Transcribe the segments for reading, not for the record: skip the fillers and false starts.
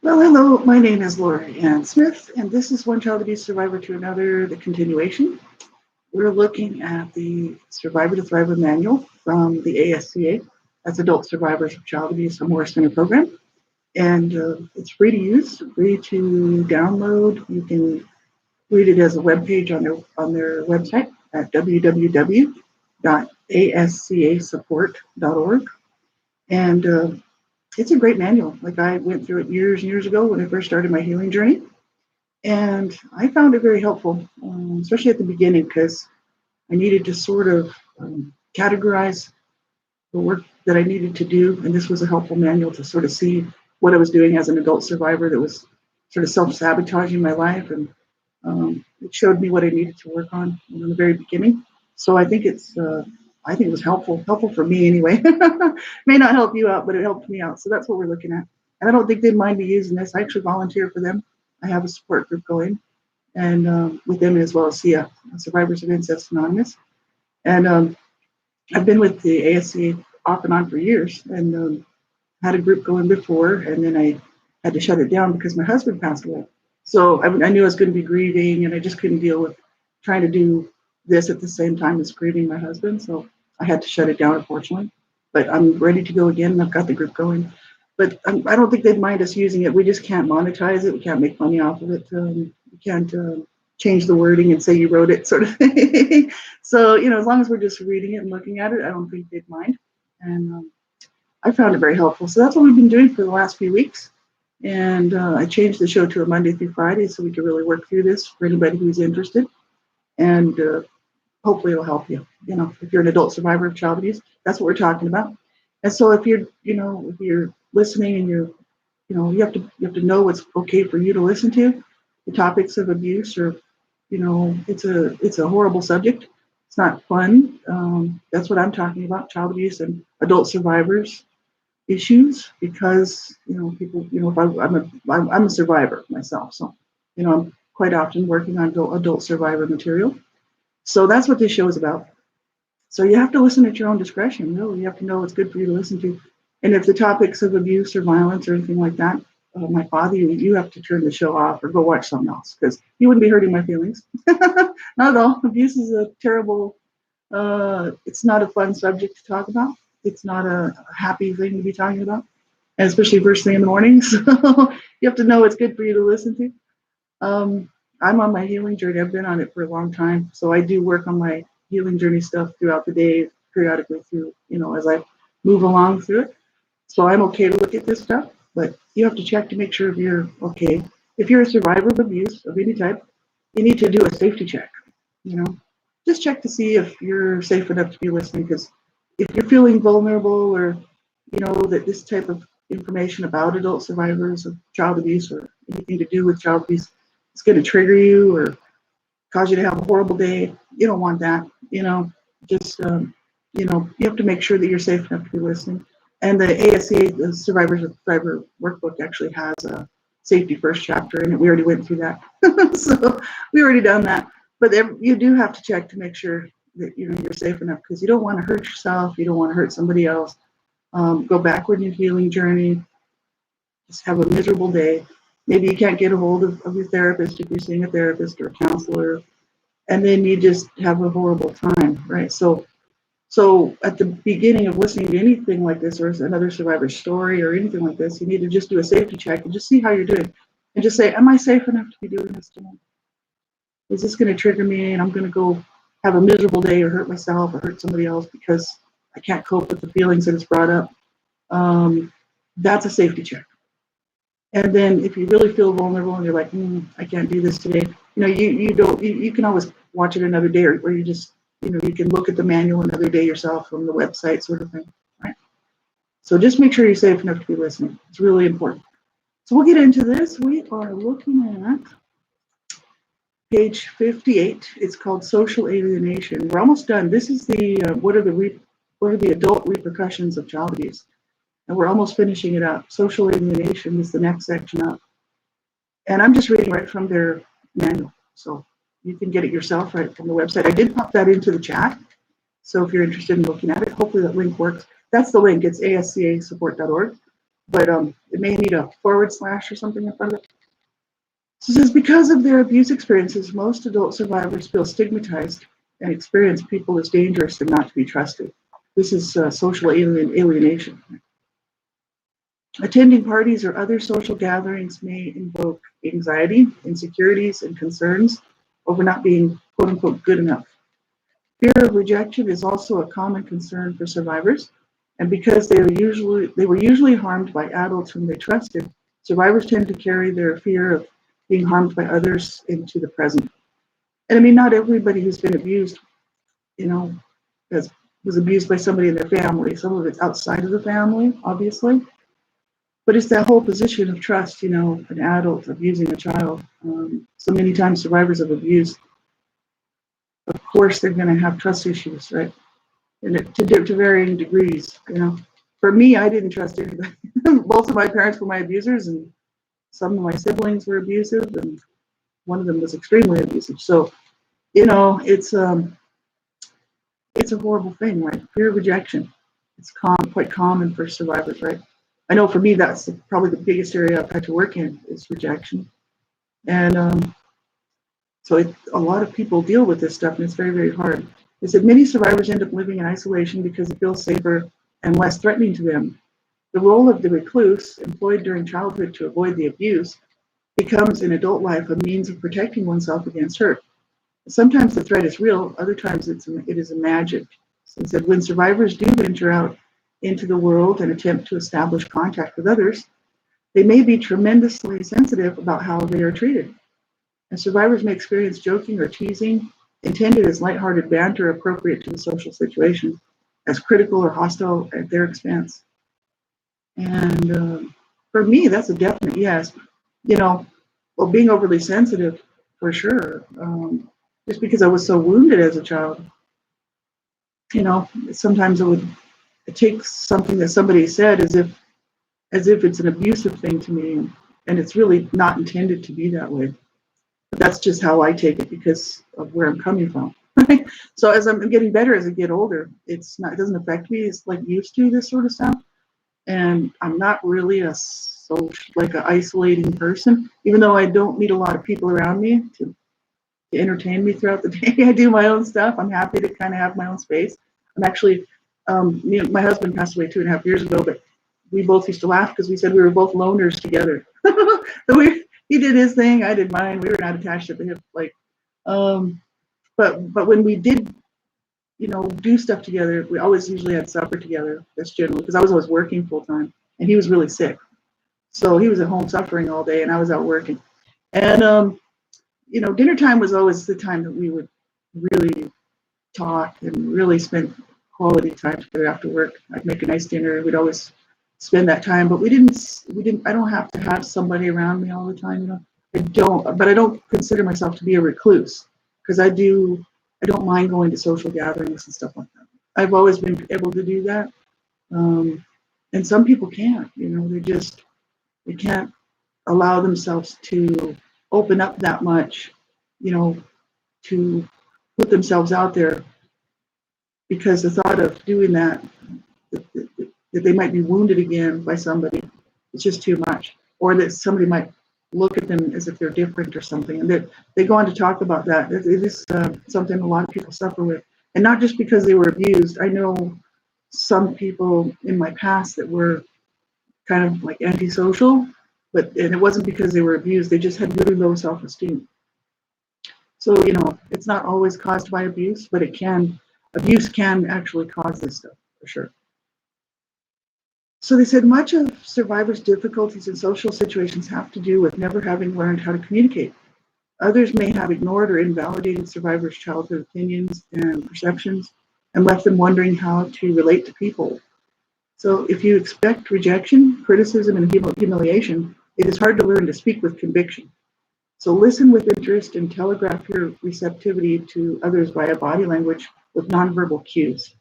Well, hello, my name is Lori Ann Smith, and this is One Child Abuse Survivor to Another, the continuation. We're looking at the Survivor to Thriver manual from the ASCA, that's Adult Survivors of Child Abuse and Morris Center program. And it's free to use, free to download. You can read it as a web page on their website at www.ascasupport.org. And it's a great manual. Like I went through it years and years ago when I first started my healing journey. And I found it very helpful, especially at the beginning, because I needed to sort of categorize the work that I needed to do. And this was a helpful manual to sort of see what I was doing as an adult survivor that was sort of self-sabotaging my life. And it showed me what I needed to work on in the very beginning. So I think it was helpful for me anyway. May not help you out, but it helped me out. So that's what we're looking at. And I don't think they'd mind me using this. I actually volunteer for them. I have a support group going, and with them as well as SIA, Survivors of Incest Anonymous. And I've been with the ASCA off and on for years, and had a group going before, and then I had to shut it down because my husband passed away. So I knew I was going to be grieving, and I just couldn't deal with trying to do this at the same time as grieving my husband. So I had to shut it down, unfortunately. But I'm ready to go again, and I've got the group going. But I don't think they'd mind us using it. We just can't monetize it. We can't make money off of it. We can't change the wording and say you wrote it, sort of thing. So, as long as we're just reading it and looking at it, I don't think they'd mind. And I found it very helpful. So that's what we've been doing for the last few weeks. And I changed the show to a Monday through Friday so we could really work through this for anybody who's interested. And hopefully it'll help you. If you're an adult survivor of child abuse, that's what we're talking about. And so if you're listening and you have to know what's okay for you to listen to. The topics of abuse or it's a horrible subject. It's not fun. That's what I'm talking about, child abuse and adult survivors issues, because people, if I'm a survivor myself, so I'm quite often working on adult survivor material. So that's what this show is about. So you have to listen at your own discretion. Really, you have to know what's good for you to listen to. And if the topics of abuse or violence or anything like that might bother you, you have to turn the show off or go watch something else, because you wouldn't be hurting my feelings. Not at all. Abuse is a terrible, it's not a fun subject to talk about. It's not a happy thing to be talking about, and especially first thing in the morning. So you have to know what's good for you to listen to. I'm on my healing journey. I've been on it for a long time. So I do work on my healing journey stuff throughout the day, periodically through, as I move along through it. So I'm okay to look at this stuff, but you have to check to make sure if you're okay. If you're a survivor of abuse of any type, you need to do a safety check. Just check to see if you're safe enough to be listening, because if you're feeling vulnerable, or that this type of information about adult survivors of child abuse or anything to do with child abuse is going to trigger you or cause you to have a horrible day, you don't want that. Just you have to make sure that you're safe enough to be listening. And the ASCA, the Survivors of Thriver workbook, actually has a safety first chapter in it. We already went through that. So we already done that. But you do have to check to make sure that you're safe enough, because you don't want to hurt yourself. You don't want to hurt somebody else. Go backward in your healing journey. Just have a miserable day. Maybe you can't get a hold of your therapist if you're seeing a therapist or a counselor. And then you just have a horrible time, right? So at the beginning of listening to anything like this, or another survivor's story or anything like this, you need to just do a safety check and just see how you're doing. And just say, am I safe enough to be doing this tonight? Is this going to trigger me and I'm going to go have a miserable day or hurt myself or hurt somebody else because I can't cope with the feelings that it's brought up? That's a safety check. And then if you really feel vulnerable and you're like, I can't do this today, you can always watch it another day, or you just, you can look at the manual another day yourself from the website, sort of thing, right? So just make sure you're safe enough to be listening. It's really important. So we'll get into this. We are looking at page 58. It's called Social Alienation. We're almost done. This is the what are the adult repercussions of child abuse, and we're almost finishing it up. Social alienation is the next section up, and I'm just reading right from their manual, so you can get it yourself right from the website. I did pop that into the chat, so if you're interested in looking at it, hopefully that link works. That's the link. It's ascasupport.org. but it may need a forward slash or something in front of it. So it says, because of their abuse experiences, most adult survivors feel stigmatized and experience people as dangerous and not to be trusted. This is social alienation. Attending parties or other social gatherings may invoke anxiety, insecurities, and concerns over not being quote unquote good enough. Fear of rejection is also a common concern for survivors, and because they were usually harmed by adults whom they trusted, survivors tend to carry their fear of being harmed by others into the present. And I mean, not everybody who's been abused, you know, has, was abused by somebody in their family. Some of it's outside of the family, obviously. But it's that whole position of trust, you know, an adult abusing a child. So many times survivors of abuse, of course, they're going to have trust issues, right? And to varying degrees, you know. For me, I didn't trust anybody. Both of my parents were my abusers, and some of my siblings were abusive, and one of them was extremely abusive. So, you know, it's a horrible thing, right? Fear of rejection. It's quite common for survivors, right? I know for me, that's probably the biggest area I've had to work in is rejection. And so a lot of people deal with this stuff, and it's very, very hard. They said many survivors end up living in isolation because it feels safer and less threatening to them. The role of the recluse, employed during childhood to avoid the abuse, becomes in adult life a means of protecting oneself against hurt. Sometimes the threat is real, other times it is imagined. So he said when survivors do venture out into the world and attempt to establish contact with others, they may be tremendously sensitive about how they are treated. And survivors may experience joking or teasing intended as lighthearted banter appropriate to the social situation as critical or hostile at their expense. And for me, that's a definite yes. You know, well, being overly sensitive for sure. Just because I was so wounded as a child, you know, sometimes it takes something that somebody said as if it's an abusive thing to me, and it's really not intended to be that way. But that's just how I take it because of where I'm coming from. So as I'm getting better as I get older, it doesn't affect me as like used to this sort of stuff. And I'm not really like an isolating person, even though I don't need a lot of people around me to entertain me throughout the day. I do my own stuff. I'm happy to kind of have my own space. I'm actually, my husband passed away 2.5 years ago, but we both used to laugh because we said we were both loners together. So he did his thing, I did mine. We were not attached at the hip, like, but when we did, you know, do stuff together, we always usually had supper together. That's generally because I was always working full time, and he was really sick, so he was at home suffering all day, and I was out working. And you know, dinner time was always the time that we would really talk and really spend quality time together after work. I'd make a nice dinner. We'd always spend that time, but we didn't, I don't have to have somebody around me all the time, you know. But I don't consider myself to be a recluse because I don't mind going to social gatherings and stuff like that. I've always been able to do that. And some people can't, you know, they can't allow themselves to open up that much, you know, to put themselves out there because the thought of doing that they might be wounded again by somebody, it's just too much. Or that somebody might look at them as if they're different or something. And they go on to talk about that. It is something a lot of people suffer with. And not just because they were abused. I know some people in my past that were kind of like antisocial, and it wasn't because they were abused. They just had really low self-esteem. So, you know, it's not always caused by abuse, but abuse can actually cause this stuff for sure. So they said much of survivors' difficulties in social situations have to do with never having learned how to communicate. Others may have ignored or invalidated survivors' childhood opinions and perceptions and left them wondering how to relate to people. So if you expect rejection, criticism, and humiliation, it is hard to learn to speak with conviction. So listen with interest and telegraph your receptivity to others via body language with nonverbal cues.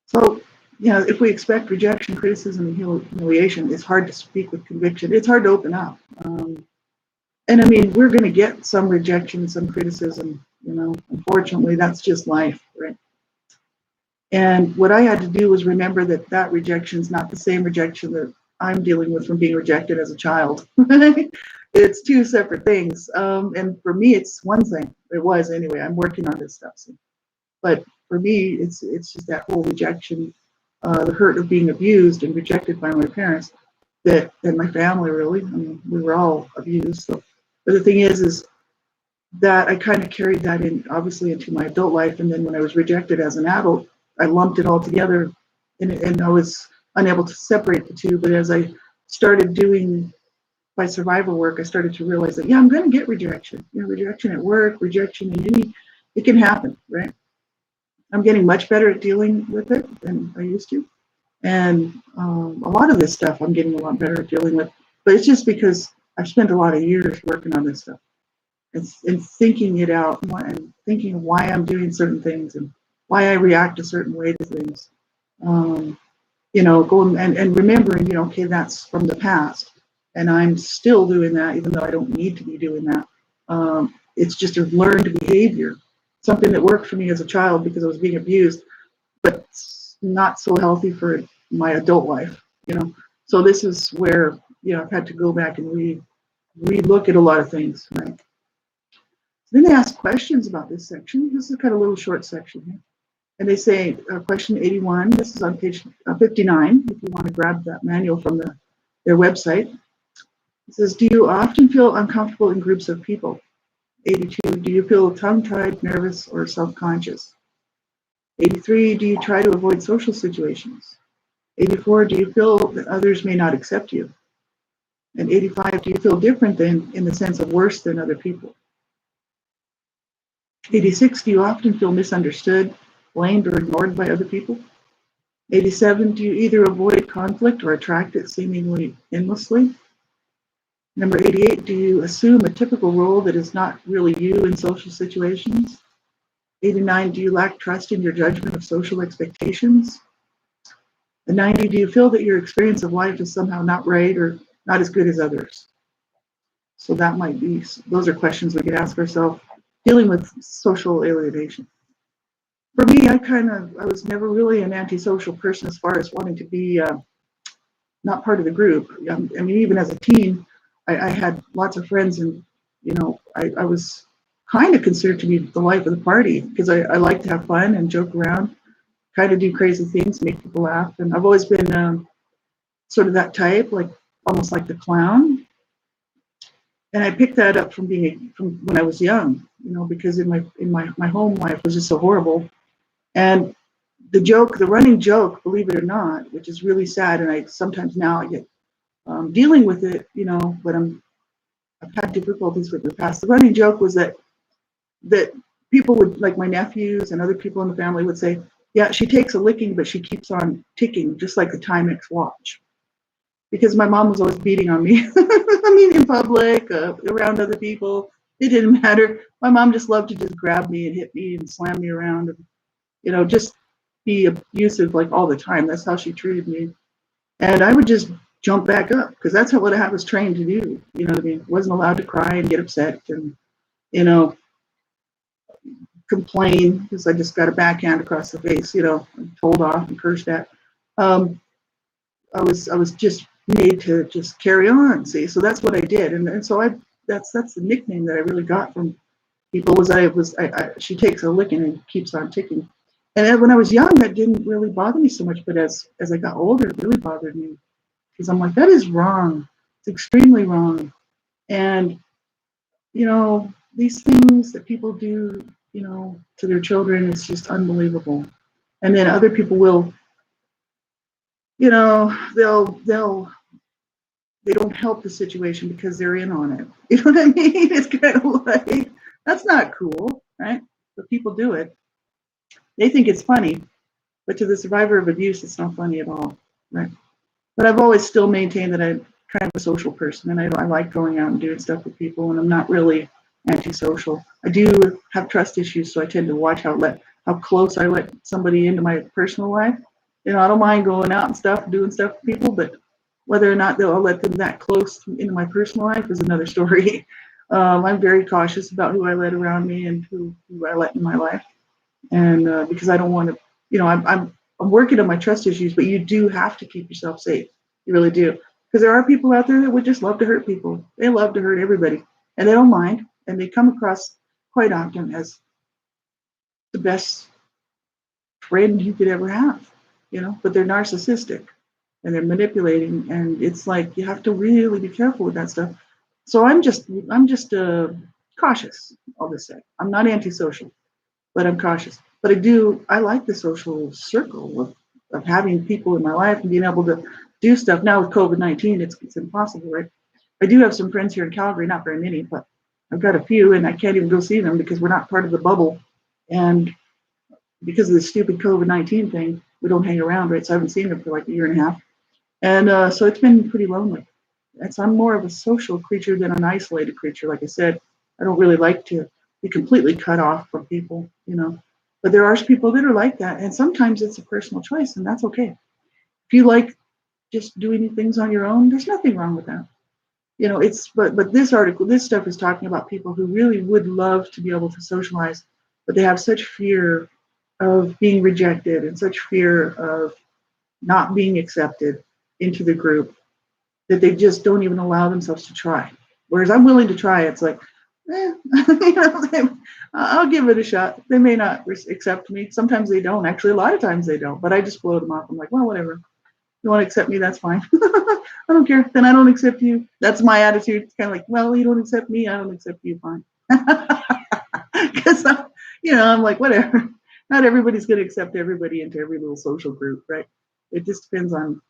So, you know, if we expect rejection, criticism, and humiliation, it's hard to speak with conviction. It's hard to open up. And I mean, we're going to get some rejection, some criticism, you know, unfortunately, that's just life, right? And what I had to do was remember that that rejection is not the same rejection that I'm dealing with from being rejected as a child. It's two separate things. And for me, it's one thing. It was anyway. I'm working on this stuff. So. But for me, it's just that whole rejection, the hurt of being abused and rejected by my parents, that and my family really. I mean, we were all abused. So, but the thing is that I kind of carried that in obviously into my adult life, and then when I was rejected as an adult, I lumped it all together, and I was unable to separate the two. But as I started doing my survival work, I started to realize that yeah, I'm going to get rejection. You know, rejection at work, rejection in any, it can happen, right? I'm getting much better at dealing with it than I used to. And a lot of this stuff I'm getting a lot better at dealing with. But it's just because I've spent a lot of years working on this stuff and thinking it out and thinking why I'm doing certain things and why I react a certain way to things. Um, going and remembering, okay, that's from the past. And I'm still doing that, even though I don't need to be doing that. It's just a learned behavior, something that worked for me as a child because I was being abused, but not so healthy for my adult life. So this is where, I've had to go back and re-look at a lot of things, right? Then they ask questions about this section. This is kind of a little short section here. And they say, question 81, this is on page 59, if you want to grab that manual from their website. It says, do you often feel uncomfortable in groups of people? 82, do you feel tongue-tied, nervous, or self-conscious? 83, do you try to avoid social situations? 84, do you feel that others may not accept you? And 85, do you feel different than, in the sense of worse than other people? 86, do you often feel misunderstood, blamed, or ignored by other people? 87, do you either avoid conflict or attract it seemingly endlessly? Number 88, do you assume a typical role that is not really you in social situations? 89, do you lack trust in your judgment of social expectations? And 90, do you feel that your experience of life is somehow not right or not as good as others? So that might be, those are questions we could ask ourselves dealing with social alienation. For me, I was never really an antisocial person as far as wanting to be not part of the group. I mean, even as a teen, I had lots of friends, and I was kind of considered to be the life of the party because I like to have fun and joke around, kind of do crazy things, make people laugh, and I've always been sort of that type, like almost like the clown. And I picked that up from when I was young, because in my home life was just so horrible. And the running joke, believe it or not, which is really sad, and I sometimes now I get dealing with it, but I've had difficulties with it in the past. The running joke was that people would, like my nephews and other people in the family would say, yeah, she takes a licking, but she keeps on ticking, just like a Timex watch. Because my mom was always beating on me. I mean, in public, around other people, it didn't matter. My mom just loved to just grab me and hit me and slam me around, and just be abusive like all the time. That's how she treated me. And I would just jump back up because that's what I was trained to do. You know what I mean? Wasn't allowed to cry and get upset and, complain because I just got a backhand across the face, and told off and cursed at. I was just made to just carry on. See, so that's what I did, and so that's the nickname that I really got from people was she takes a licking and keeps on ticking. And then when I was young, that didn't really bother me so much, but as I got older, it really bothered me because I'm like, that is wrong. It's extremely wrong. And these things that people do, to their children is just unbelievable. And then other people will, they don't help the situation because they're in on it. You know what I mean? It's kind of like, that's not cool, right? But people do it. They think it's funny, but to the survivor of abuse, it's not funny at all, right? But I've always still maintained that I'm kind of a social person, and I like going out and doing stuff with people, and I'm not really antisocial. I do have trust issues, so I tend to watch how close I let somebody into my personal life. I don't mind going out and stuff, doing stuff with people, but whether or not I'll let them that close into my personal life is another story. I'm very cautious about who I let around me and who I let in my life, and because I don't want to I'm working on my trust issues, but you do have to keep yourself safe. You really do. Because there are people out there that would just love to hurt people. They love to hurt everybody, and they don't mind. And they come across quite often as the best friend you could ever have, but they're narcissistic and they're manipulating. And it's like you have to really be careful with that stuff. So I'm just cautious, I'll just say. I'm not antisocial, but I'm cautious. But I like the social circle of having people in my life and being able to do stuff. Now with COVID-19, it's impossible, right? I do have some friends here in Calgary, not very many, but I've got a few, and I can't even go see them because we're not part of the bubble. And because of the stupid COVID-19 thing, we don't hang around, right? So I haven't seen them for like a year and a half. And so it's been pretty lonely. I'm more of a social creature than an isolated creature. Like I said, I don't really like to be completely cut off from people. But there are people that are like that, and sometimes it's a personal choice, and that's okay. If you like just doing things on your own, there's nothing wrong with that. But this stuff is talking about people who really would love to be able to socialize, but they have such fear of being rejected and such fear of not being accepted into the group that they just don't even allow themselves to try. Whereas I'm willing to try. It's like, I'll give it a shot. They may not accept me. Sometimes they don't. Actually, a lot of times they don't. But I just blow them off. I'm like, well, whatever. You want to accept me? That's fine. I don't care. Then I don't accept you. That's my attitude. It's kind of like, well, you don't accept me. I don't accept you. Fine. Because I'm like, whatever. Not everybody's going to accept everybody into every little social group, right? It just depends on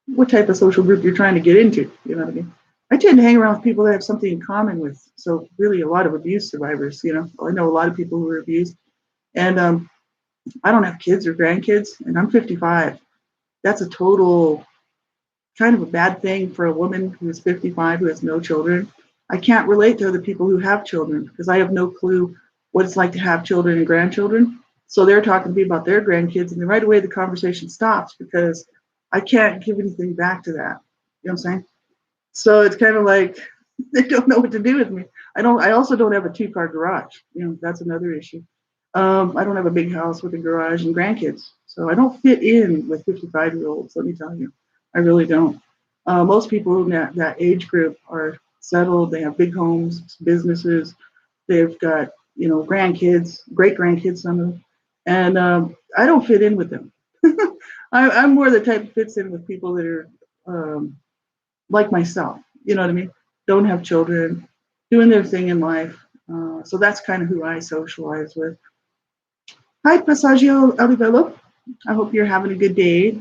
what type of social group you're trying to get into. You know what I mean? I tend to hang around with people that have something in common with. So really, a lot of abuse survivors. I know a lot of people who were abused, and I don't have kids or grandkids, and I'm 55. That's a total kind of a bad thing for a woman who is 55 who has no children. I can't relate to other people who have children because I have no clue what it's like to have children and grandchildren. So they're talking to me about their grandkids, and then right away the conversation stops because I can't give anything back to that. You know what I'm saying? So it's kind of like they don't know what to do with me. I also don't have a 2-car garage. That's another issue. I don't have a big house with a garage and grandkids, so I don't fit in with 55-year-olds. Let me tell you, I really don't. Most people in that age group are settled. They have big homes, businesses. They've got grandkids, great grandkids, some of them, and I don't fit in with them. I'm more the type that fits in with people that are like myself. You know what I mean? Don't have children, doing their thing in life. So that's kind of who I socialize with. Hi, Passaggio Olivelo. I hope you're having a good day.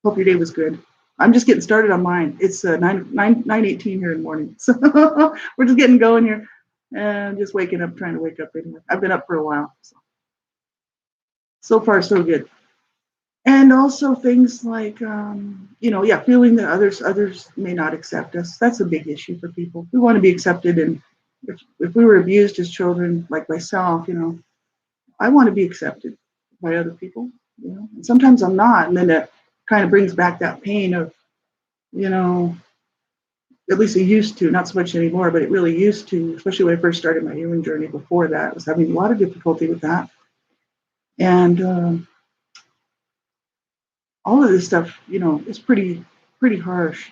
Hope your day was good. I'm just getting started on mine. It's 9:18 here in the morning. So we're just getting going here and just waking up, trying to wake up anyway. I've been up for a while. So far, so good. And also things like, feeling that others may not accept us. That's a big issue for people. We want to be accepted. And if we were abused as children, like myself, I want to be accepted by other people, and sometimes I'm not. And then that kind of brings back that pain of, at least it used to, not so much anymore, but it really used to, especially when I first started my healing journey. Before that, I was having a lot of difficulty with that. And all of this stuff, is pretty harsh.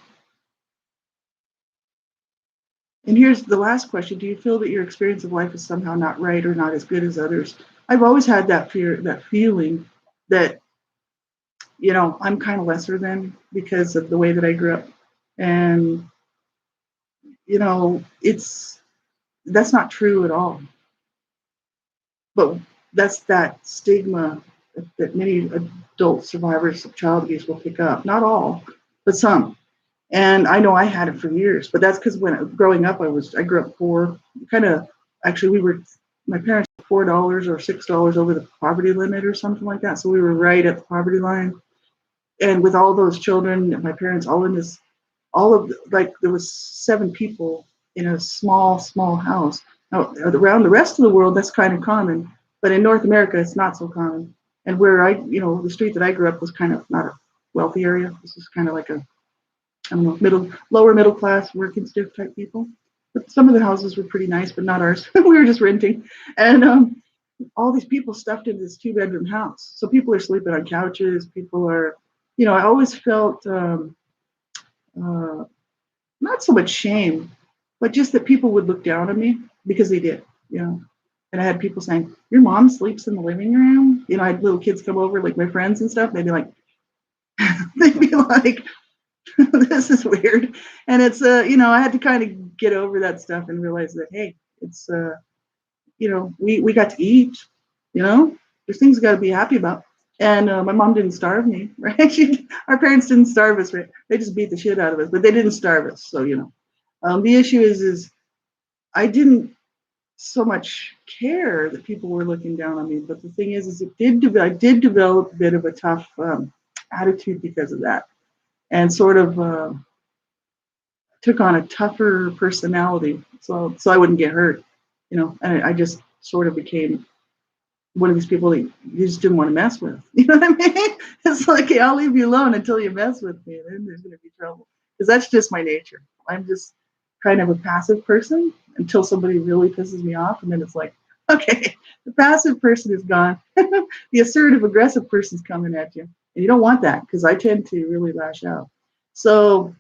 And here's the last question. Do you feel that your experience of life is somehow not right or not as good as others? I've always had that fear, that feeling that, I'm kind of lesser than because of the way that I grew up. And, that's not true at all. But that's that stigma that many adult survivors of child abuse will pick up. Not all, but some. And I know I had it for years, but that's because growing up, I grew up poor. Actually, my parents were $4 or $6 over the poverty limit or something like that. So we were right at the poverty line. And with all those children, my parents there was 7 people in a small house. Now, around the rest of the world, that's kind of common, but in North America, it's not so common. And where the street that I grew up was kind of not a wealthy area. This was kind of like I don't know, lower middle class, working stiff type people. But some of the houses were pretty nice, but not ours. We were just renting. And all these people stuffed into this 2 bedroom house. So people are sleeping on couches. People are, I always felt uh, not so much shame, but just that people would look down on me because they did, you know. And I had people saying, "Your mom sleeps in the living room." I had little kids come over, like my friends and stuff. They'd be like, they'd be like, "This is weird." And it's, I had to kind of get over that stuff and realize that, hey, it's, we got to eat, you know, there's things you got to be happy about. And my mom didn't starve me, right? Our parents didn't starve us, right? They just beat the shit out of us, but they didn't starve us. So, the issue is I didn't so much care that people were looking down on me. But the thing is I did develop a bit of a tough attitude because of that, and sort of took on a tougher personality, so I wouldn't get hurt, And I just sort of became one of these people that you just didn't want to mess with. You know what I mean? It's like, hey, I'll leave you alone until you mess with me, and then there's going to be trouble. Because that's just my nature. I'm just kind of a passive person until somebody really pisses me off, and then it's like, okay, the passive person is gone. The assertive, aggressive person's coming at you, and you don't want that because I tend to really lash out. So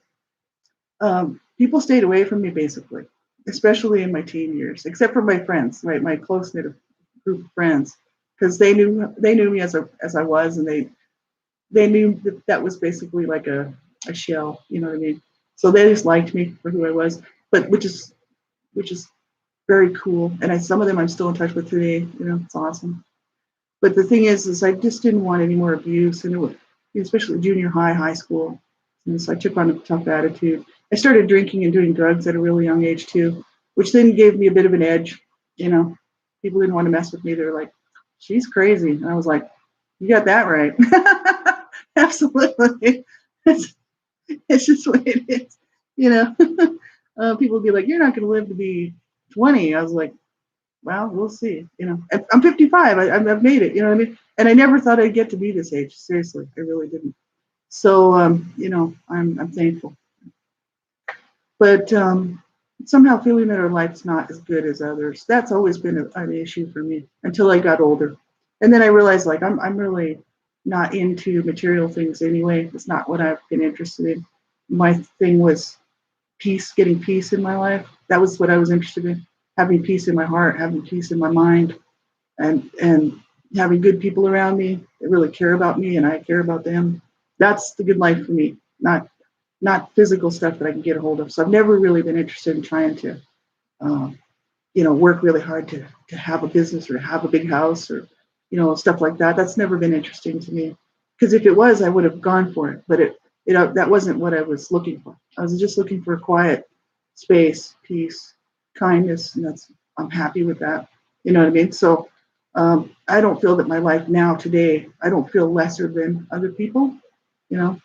people stayed away from me basically, especially in my teen years, except for my friends, right? My close knit group of friends, because they knew me as I was, and they knew that was basically like a shell, you know what I mean? So they just liked me for who I was, but which is very cool. And some of them I'm still in touch with today. It's awesome. But the thing is I just didn't want any more abuse, and it was, especially junior high school. And so I took on a tough attitude. I started drinking and doing drugs at a really young age too, which then gave me a bit of an edge. You know, People didn't want to mess with me. They were like, "She's crazy," and I was like, "You got that right." Absolutely. It's, it's just the way it is. You know, People would be like, "You're not going to live to be 20." I was like, well, we'll see. I'm 55. I've made it. You know what I mean? And I never thought I'd get to be this age. Seriously, I really didn't. So, I'm thankful. But somehow feeling that our life's not as good as others, that's always been an issue for me until I got older. And then I realized, like, I'm really not into material things anyway. It's not what I've been interested in. My thing was peace, getting peace in my life. That was what I was interested in. Having peace in my heart, having peace in my mind, and having good people around me that really care about me and I care about them. That's the good life for me, not physical stuff that I can get a hold of. So I've never really been interested in trying to, um, work really hard to have a business or have a big house or, stuff like that. That's never been interesting to me. Because if it was, I would have gone for it. But that wasn't what I was looking for. I was just looking for quiet space, peace, kindness, and I'm happy with that. You know what I mean? So I don't feel that my life now today, I don't feel lesser than other people, you know.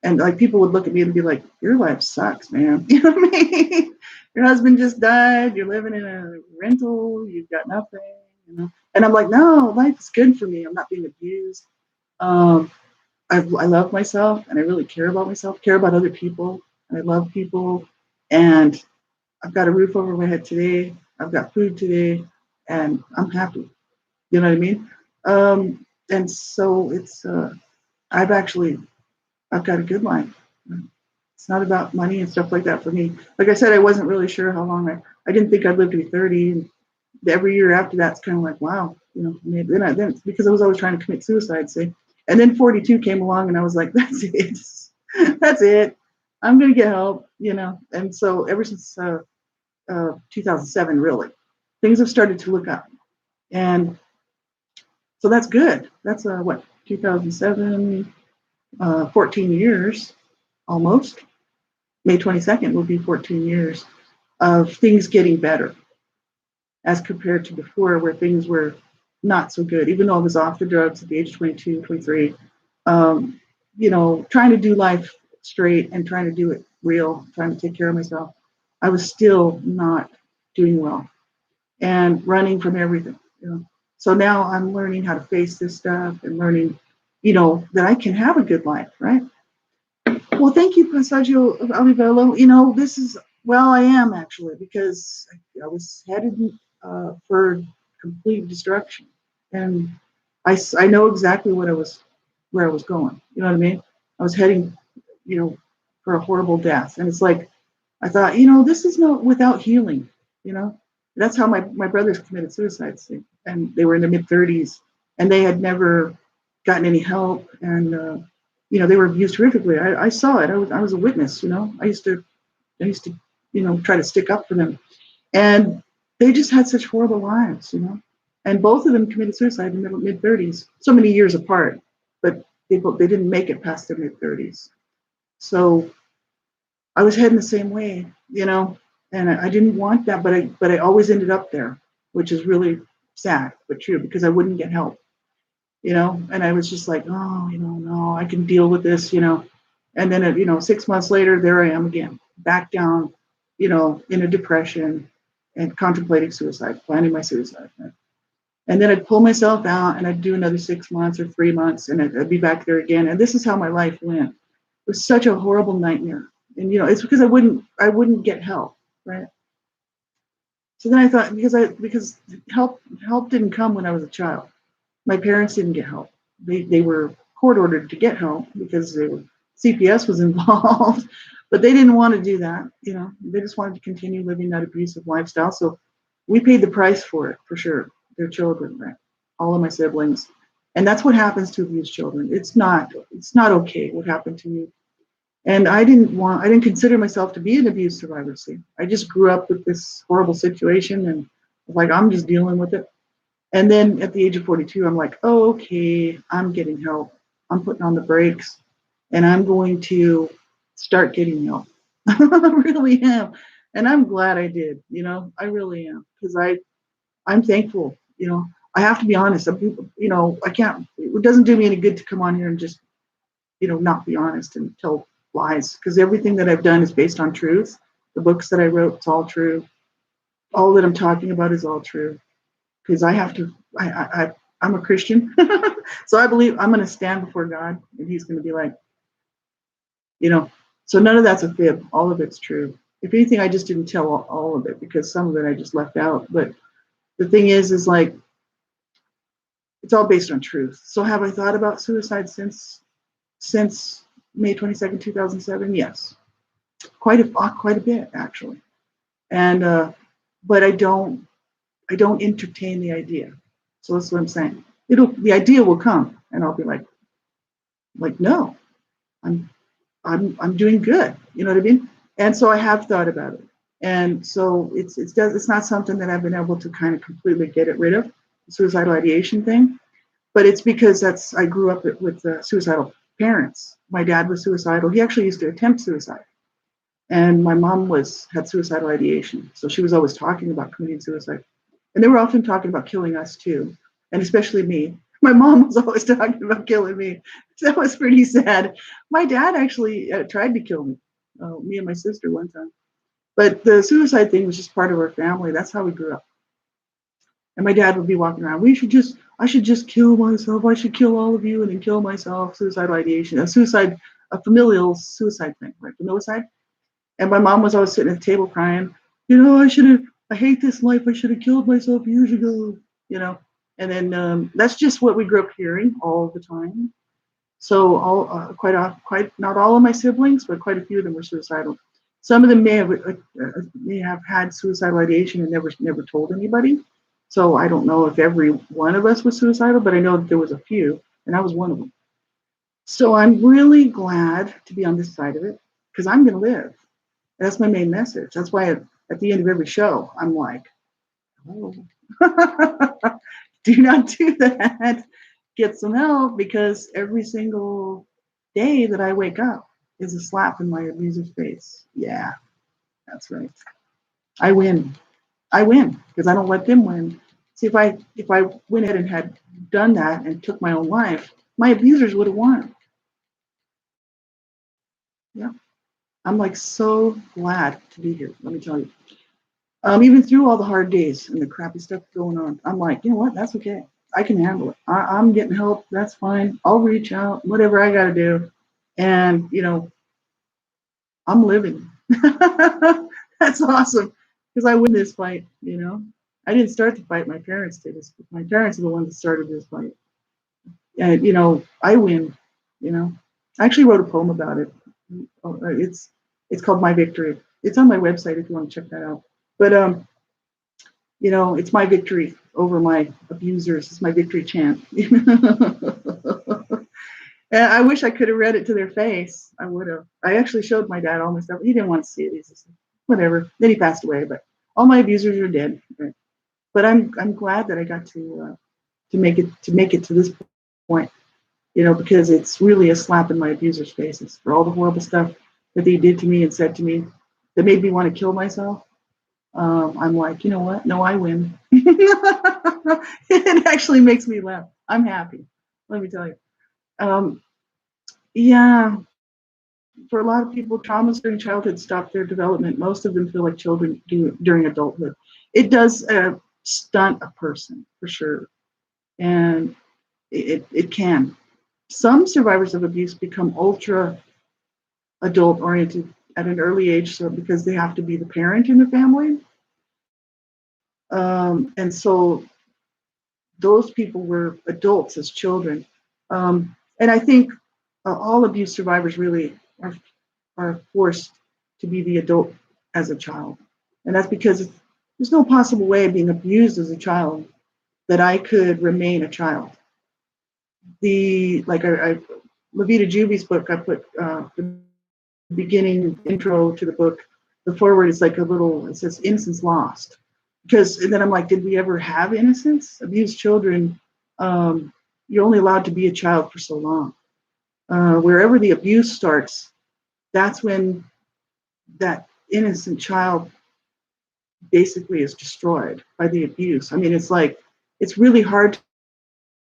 And like people would look at me and be like, "Your life sucks, man." You know what I mean? Your husband just died. You're living in a rental. You've got nothing, you know. And I'm like, no, life is good for me. I'm not being abused. Um, I love myself, and I really care about myself. Care about other people. And I love people, and I've got a roof over my head today. I've got food today, and I'm happy. You know what I mean? And so I've got a good life. It's not about money and stuff like that for me. Like I said, I wasn't really sure how long I didn't think I'd live to be 30. And every year after that's kind of like, wow, then because I was always trying to commit suicide, see. And then 42 came along and I was like, that's it. That's it. I'm going to get help, And so ever since 2007, really, things have started to look up. And so that's good. That's 2007, 14 years almost. May 22nd will be 14 years of things getting better as compared to before where things were not so good, even though I was off the drugs at the age of 22, 23, trying to do life straight and trying to do it real, trying to take care of myself. I was still not doing well and running from everything. So now I'm learning how to face this stuff and learning, that I can have a good life, right? Well, thank you, Passaggio Olivelo. I am actually, because I was headed for complete destruction. And I know exactly where I was going. You know what I mean? I was heading, you know, for a horrible death. And it's like, I thought, this is not without healing, you know? That's how my brothers committed suicide. See? And they were in their mid 30s and they had never gotten any help. And, they were abused horrifically. I saw it. I was a witness, I used to, try to stick up for them. And they just had such horrible lives. And both of them committed suicide in the mid 30s, so many years apart, but they didn't make it past their mid 30s. So I was heading the same way, and I didn't want that, but I always ended up there, which is really sad but true because I wouldn't get help, and I was just like, oh, no, I can deal with this. And then, 6 months later, there I am again, back down, in a depression and contemplating suicide, planning my suicide. And then I'd pull myself out and I'd do another 6 months or 3 months and I'd be back there again. And this is how my life went. It was such a horrible nightmare. And it's because I wouldn't get help, right? So then I thought because help didn't come when I was a child. My parents didn't get help. They were court ordered to get help because CPS was involved, but they didn't want to do that. They just wanted to continue living that abusive lifestyle. So we paid the price for it for sure. Their children, right? All of my siblings, and that's what happens to abused children. It's not okay what happened to me. And I didn't consider myself to be an abuse survivor. See, I just grew up with this horrible situation and like I'm just dealing with it. And then at the age of 42, I'm like, oh, okay, I'm getting help. I'm putting on the brakes and I'm going to start getting help. I really am. And I'm glad I did, I really am. Because I'm thankful. I have to be honest. Some people, I can't, it doesn't do me any good to come on here and just, not be honest and tell lies. Because everything that I've done is based on truth. The books that I wrote, it's all true. All that I'm talking about is all true because I have to. I'm a Christian, so I believe I'm going to stand before God, and He's going to be like, you know. So none of that's a fib. All of it's true. If anything, I just didn't tell all of it because some of it I just left out. But the thing is like it's all based on truth. So have I thought about suicide since May 22nd, 2007? Yes, quite a bit actually, and but I don't entertain the idea. So that's what I'm saying. The idea will come, and I'll be like, no, I'm I'm doing good. You know what I mean? And so I have thought about it, and so it's not something that I've been able to kind of completely get it rid of, the suicidal ideation thing. But it's because I grew up with suicidal parents. My dad was suicidal. He actually used to attempt suicide, and my mom had suicidal ideation. So she was always talking about committing suicide. And they were often talking about killing us too, and especially me. My mom was always talking about killing me. So that was pretty sad. My dad actually tried to kill me and my sister one time. But the suicide thing was just part of our family. That's how we grew up. And my dad would be walking around. I should just kill myself. I should kill all of you and then kill myself. Suicidal ideation, a familial suicide thing, right? Familicide. And my mom was always sitting at the table crying, I hate this life. I should have killed myself years ago, you know. And then that's just what we grew up hearing all the time. So quite not all of my siblings, but quite a few of them were suicidal. Some of them may have had suicidal ideation and never told anybody. So I don't know if every one of us was suicidal, but I know that there was a few, and I was one of them. So I'm really glad to be on this side of it because I'm going to live. That's my main message. That's why at the end of every show, I'm like, oh, do not do that. Get some help because every single day that I wake up is a slap in my abuser's face. Yeah, that's right. I win. I win because I don't let them win. See, if I went ahead and had done that and took my own life, my abusers would have won. Yeah, I'm like so glad to be here. Let me tell you. Even through all the hard days and the crappy stuff going on, I'm like, you know what? That's okay. I can handle it. I'm getting help. That's fine. I'll reach out, whatever I got to do. And, I'm living. That's awesome because I win this fight. I didn't start the fight. My parents did this. My parents are the ones that started this fight. And, you know, I win, you know. I actually wrote a poem about it. It's called My Victory. It's on my website if you want to check that out. But you know, it's my victory over my abusers. It's my victory chant. And I wish I could have read it to their face. I would have. I actually showed my dad all my stuff. He didn't want to see it. He just whatever. Then he passed away. But all my abusers are dead. But I'm glad that I got to make it to this point. You know, because it's really a slap in my abusers' faces for all the horrible stuff that they did to me and said to me that made me want to kill myself. I'm like, you know what? No, I win. It actually makes me laugh. I'm happy. Let me tell you. Um, yeah, for a lot of people, traumas during childhood stop their development. Most of them feel like children do during adulthood. It does stunt a person for sure, and it can. Some survivors of abuse become ultra adult oriented at an early age, so because they have to be the parent in the family, and so those people were adults as children. And I think all abuse survivors really are forced to be the adult as a child. And that's because there's no possible way of being abused as a child that I could remain a child. Levita Juby's book, I put the beginning intro to the book. The foreword is like it says innocence lost. And then I'm like, did we ever have innocence? Abused children, you're only allowed to be a child for so long. Wherever the abuse starts, that's when that innocent child basically is destroyed by the abuse. I mean, it's really hard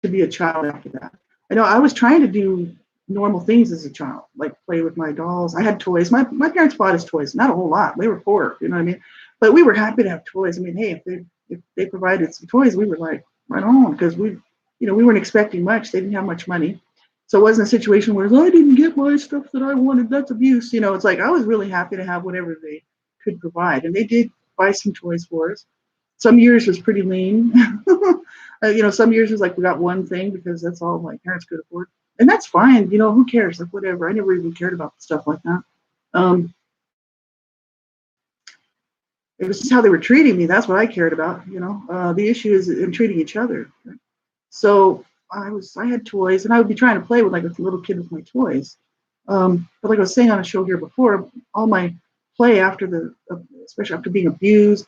to be a child after that. I know I was trying to do normal things as a child, like play with my dolls. I had toys. My parents bought us toys, not a whole lot. They were poor, you know what I mean? But we were happy to have toys. I mean, hey, if they provided some toys, we were like right on because we weren't expecting much. They didn't have much money. So it wasn't a situation where I didn't get my stuff that I wanted. That's abuse. You know, it's like I was really happy to have whatever they could provide. And they did buy some toys for us. Some years was pretty lean. Some years was like we got one thing because that's all my parents could afford. And that's fine. You know, who cares? Like whatever. I never even cared about stuff like that. It was just how they were treating me. That's what I cared about. The issue is in treating each other. So I had toys, and I would be trying to play with like a little kid with my toys. But like I was saying on a show here before, all my play especially after being abused,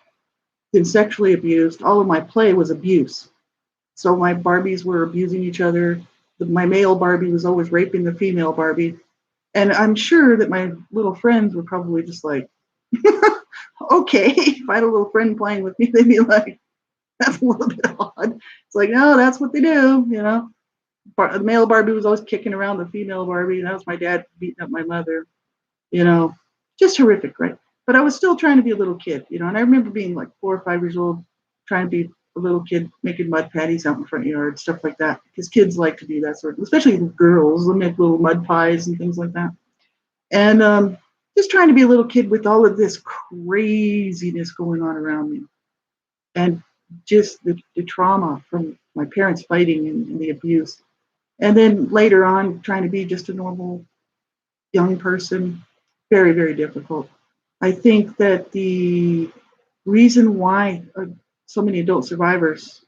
been sexually abused, all of my play was abuse. So my Barbies were abusing each other. My male Barbie was always raping the female Barbie. And I'm sure that my little friends were probably just like, okay, if I had a little friend playing with me, they'd be like, that's a little bit odd. It's like, no, that's what they do, The male Barbie was always kicking around the female Barbie, and that was my dad beating up my mother, just horrific, right? But I was still trying to be a little kid, and I remember being like 4 or 5 years old, trying to be a little kid, making mud patties out in the front yard, stuff like that, because kids like to do that sort of, especially girls, they make little mud pies and things like that. And just trying to be a little kid with all of this craziness going on around me. And just the trauma from my parents fighting and the abuse. And then later on, trying to be just a normal young person, very, very difficult. I think that the reason why so many adult survivors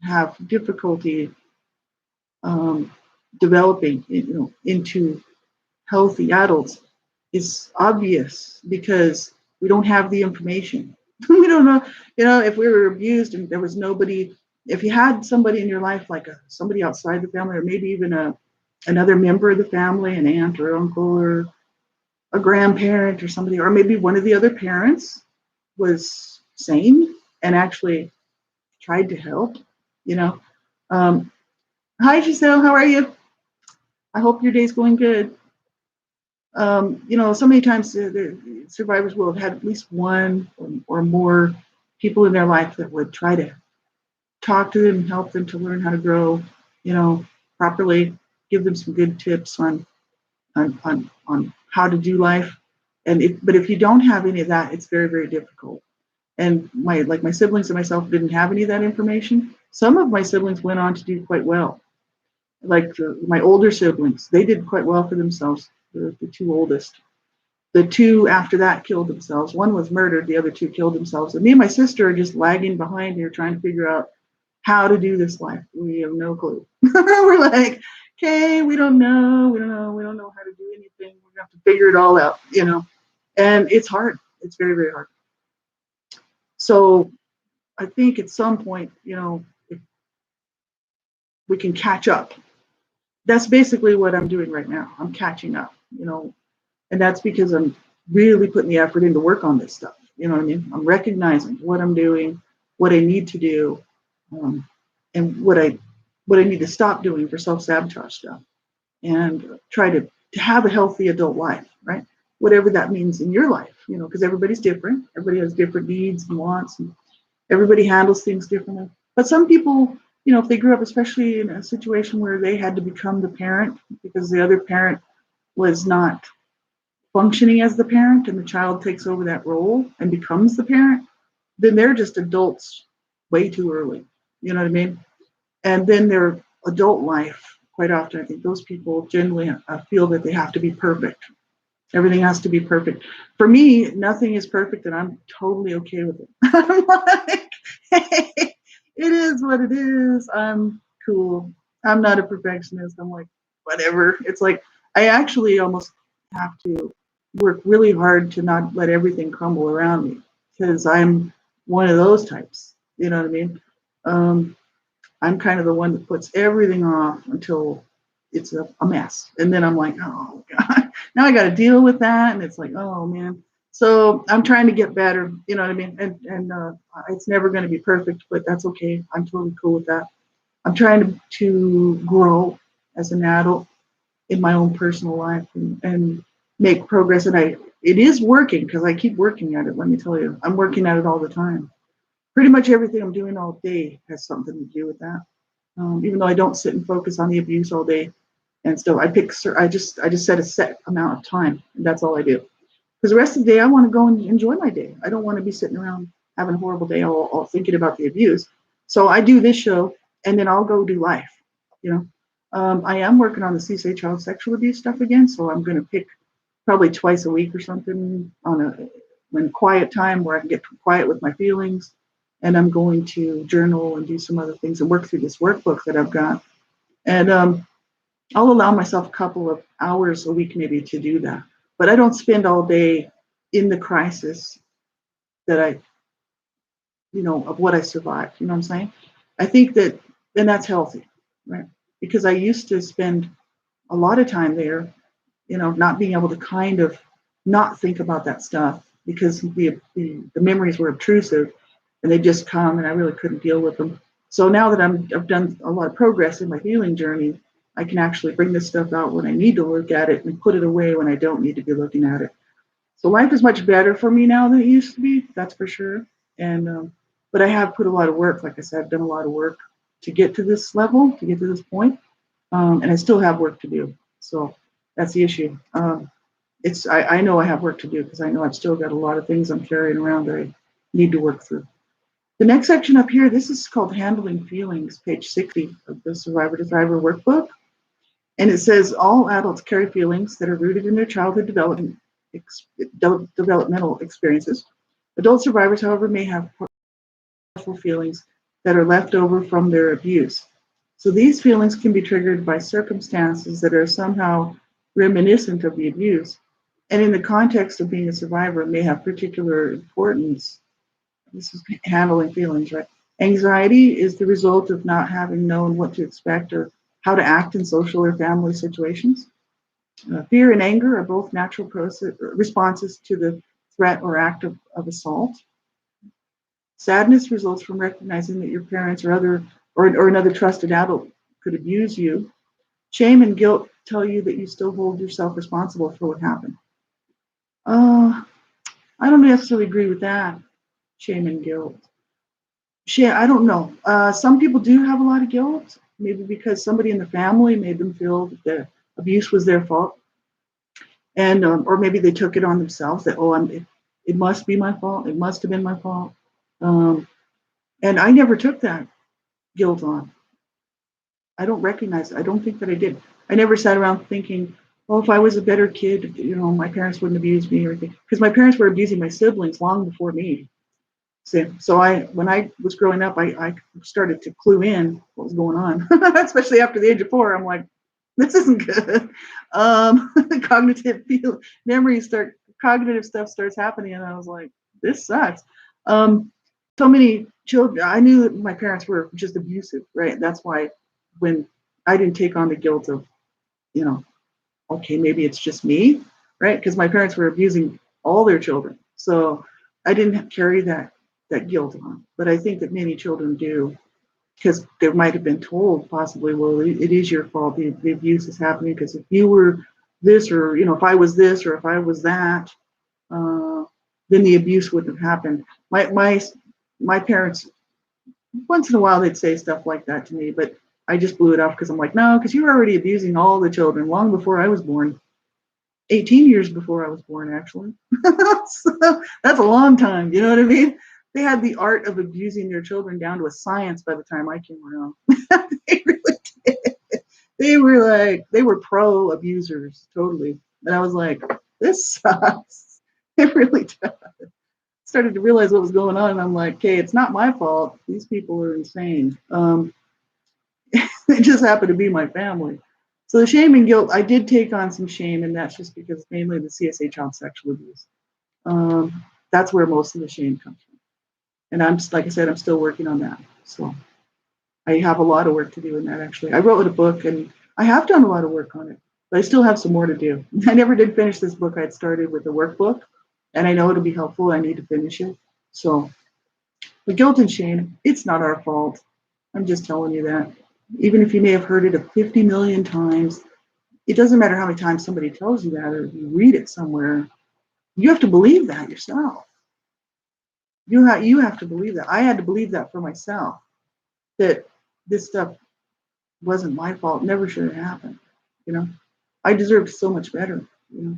have difficulty developing, into healthy adults is obvious because we don't have the information. We don't know, if we were abused and there was nobody, if you had somebody in your life, like somebody outside the family, or maybe even another member of the family, an aunt or uncle or a grandparent or somebody, or maybe one of the other parents was sane and actually tried to help, you know. Hi, Giselle, how are you? I hope your day's going good. So many times the survivors will have had at least one or more people in their life that would try to talk to them and help them to learn how to grow, properly, give them some good tips on how to do life. But if you don't have any of that, it's very, very difficult. And my siblings and myself didn't have any of that information. Some of my siblings went on to do quite well. Like my older siblings, they did quite well for themselves. The two oldest. The two after that killed themselves. One was murdered. The other two killed themselves. And me and my sister are just lagging behind here, trying to figure out how to do this life. We have no clue. We're like, okay, we don't know. We don't know how to do anything. We're gonna have to figure it all out, you know. And it's hard. It's very, very hard. So I think at some point, you know, if we can catch up. That's basically what I'm doing right now. I'm catching up, you know, and that's because I'm really putting the effort in to work on this stuff. You know what I mean? I'm recognizing what I'm doing, what I need to do, um, and what I need to stop doing for self-sabotage stuff, and try to have a healthy adult life, right? Whatever that means in your life, you know, because everybody's different. Everybody has different needs and wants, and everybody handles things differently. But some people, you know, if they grew up, especially in a situation where they had to become the parent because the other parent was not functioning as the parent and the child takes over that role and becomes the parent, then they're just adults way too early. You know what I mean? And then their adult life, quite often, I think those people generally feel that they have to be perfect. Everything has to be perfect. For me, nothing is perfect, and I'm totally okay with it. I'm like, hey, it is what it is. I'm cool. I'm not a perfectionist. I'm like, whatever. It's like I actually almost have to work really hard to not let everything crumble around me because I'm one of those types. You know what I mean? Um, I'm kind of the one that puts everything off until it's a mess. And then I'm like, oh God, now I got to deal with that. And it's like, oh man. So I'm trying to get better. You know what I mean? And it's never going to be perfect, but that's okay. I'm totally cool with that. I'm trying to grow as an adult in my own personal life and make progress. And it is working because I keep working at it. Let me tell you, I'm working at it all the time. Pretty much everything I'm doing all day has something to do with that. Even though I don't sit and focus on the abuse all day, and still I just set a set amount of time, and that's all I do. Because the rest of the day I want to go and enjoy my day. I don't want to be sitting around having a horrible day all thinking about the abuse. So I do this show, and then I'll go do life. You know, I am working on the CSA child sexual abuse stuff again, so I'm going to pick probably twice a week or something on a when quiet time where I can get quiet with my feelings, and I'm going to journal and do some other things and work through this workbook that I've got. And I'll allow myself a couple of hours a week maybe to do that. But I don't spend all day in the crisis that of what I survived. You know what I'm saying? I think that, and that's healthy, right? Because I used to spend a lot of time there, not being able to kind of not think about that stuff because the memories were obtrusive and they just come and I really couldn't deal with them. So now that I've done a lot of progress in my healing journey, I can actually bring this stuff out when I need to look at it and put it away when I don't need to be looking at it. So life is much better for me now than it used to be. That's for sure. And but I have put a lot of work. Like I said, I've done a lot of work to get to this level, to get to this point, and I still have work to do. So that's the issue. I know I have work to do because I know I've still got a lot of things I'm carrying around that I need to work through. The next section up here, this is called Handling Feelings, page 60 of the Survivor to Thriver workbook. And it says all adults carry feelings that are rooted in their childhood developmental experiences. Adult survivors, however, may have powerful feelings that are left over from their abuse. So these feelings can be triggered by circumstances that are somehow reminiscent of the abuse. And in the context of being a survivor, may have particular importance. This is handling feelings, right? Anxiety is the result of not having known what to expect or how to act in social or family situations. Fear and anger are both natural responses to the threat or act of assault. Sadness results from recognizing that your parents or another trusted adult could abuse you. Shame and guilt tell you that you still hold yourself responsible for what happened. I don't necessarily agree with that. Shame and guilt. I don't know. Some people do have a lot of guilt, maybe because somebody in the family made them feel that the abuse was their fault, and or maybe they took it on themselves that it must be my fault. It must have been my fault. Um, and I never took that guilt on. I don't recognize it. I don't think that I did. I never sat around thinking, "Oh, if I was a better kid, my parents wouldn't abuse me or anything." Because my parents were abusing my siblings long before me. So when I was growing up, I started to clue in what was going on, especially after the age of 4. I'm like, this isn't good. Cognitive memories start, cognitive stuff starts happening, and I was like, this sucks. Um, so many children. I knew that my parents were just abusive, right? That's why when I didn't take on the guilt of, you know, okay, maybe it's just me, right? Because my parents were abusing all their children, so I didn't carry that guilt on. But I think that many children do, because they might have been told possibly, well, it is your fault. The abuse is happening because if you were this, or if I was this, or if I was that, uh, then the abuse wouldn't have happened. My parents, once in a while, they'd say stuff like that to me, but I just blew it off because I'm like, no, because you were already abusing all the children long before I was born. 18 years before I was born, actually. So that's a long time. You know what I mean? They had the art of abusing their children down to a science by the time I came around. They really did. They were pro abusers, totally. And I was like, this sucks. It really does. Started to realize what was going on, and I'm like, okay, it's not my fault. These people are insane. It just happened to be my family. So the shame and guilt, I did take on some shame, and that's just because mainly the CSA child sexual abuse. That's where most of the shame comes from. And like I said, I'm still working on that. So I have a lot of work to do in that, actually. I wrote a book, and I have done a lot of work on it, but I still have some more to do. I never did finish this book. I'd started with a workbook, and I know it'll be helpful. I need to finish it. So the guilt and shame, it's not our fault. I'm just telling you that. Even if you may have heard it 50 million times, it doesn't matter how many times somebody tells you that or you read it somewhere. You have to believe that yourself. You have to believe that. I had to believe that for myself, that this stuff wasn't my fault, never should have happened. You know, I deserved so much better. You know,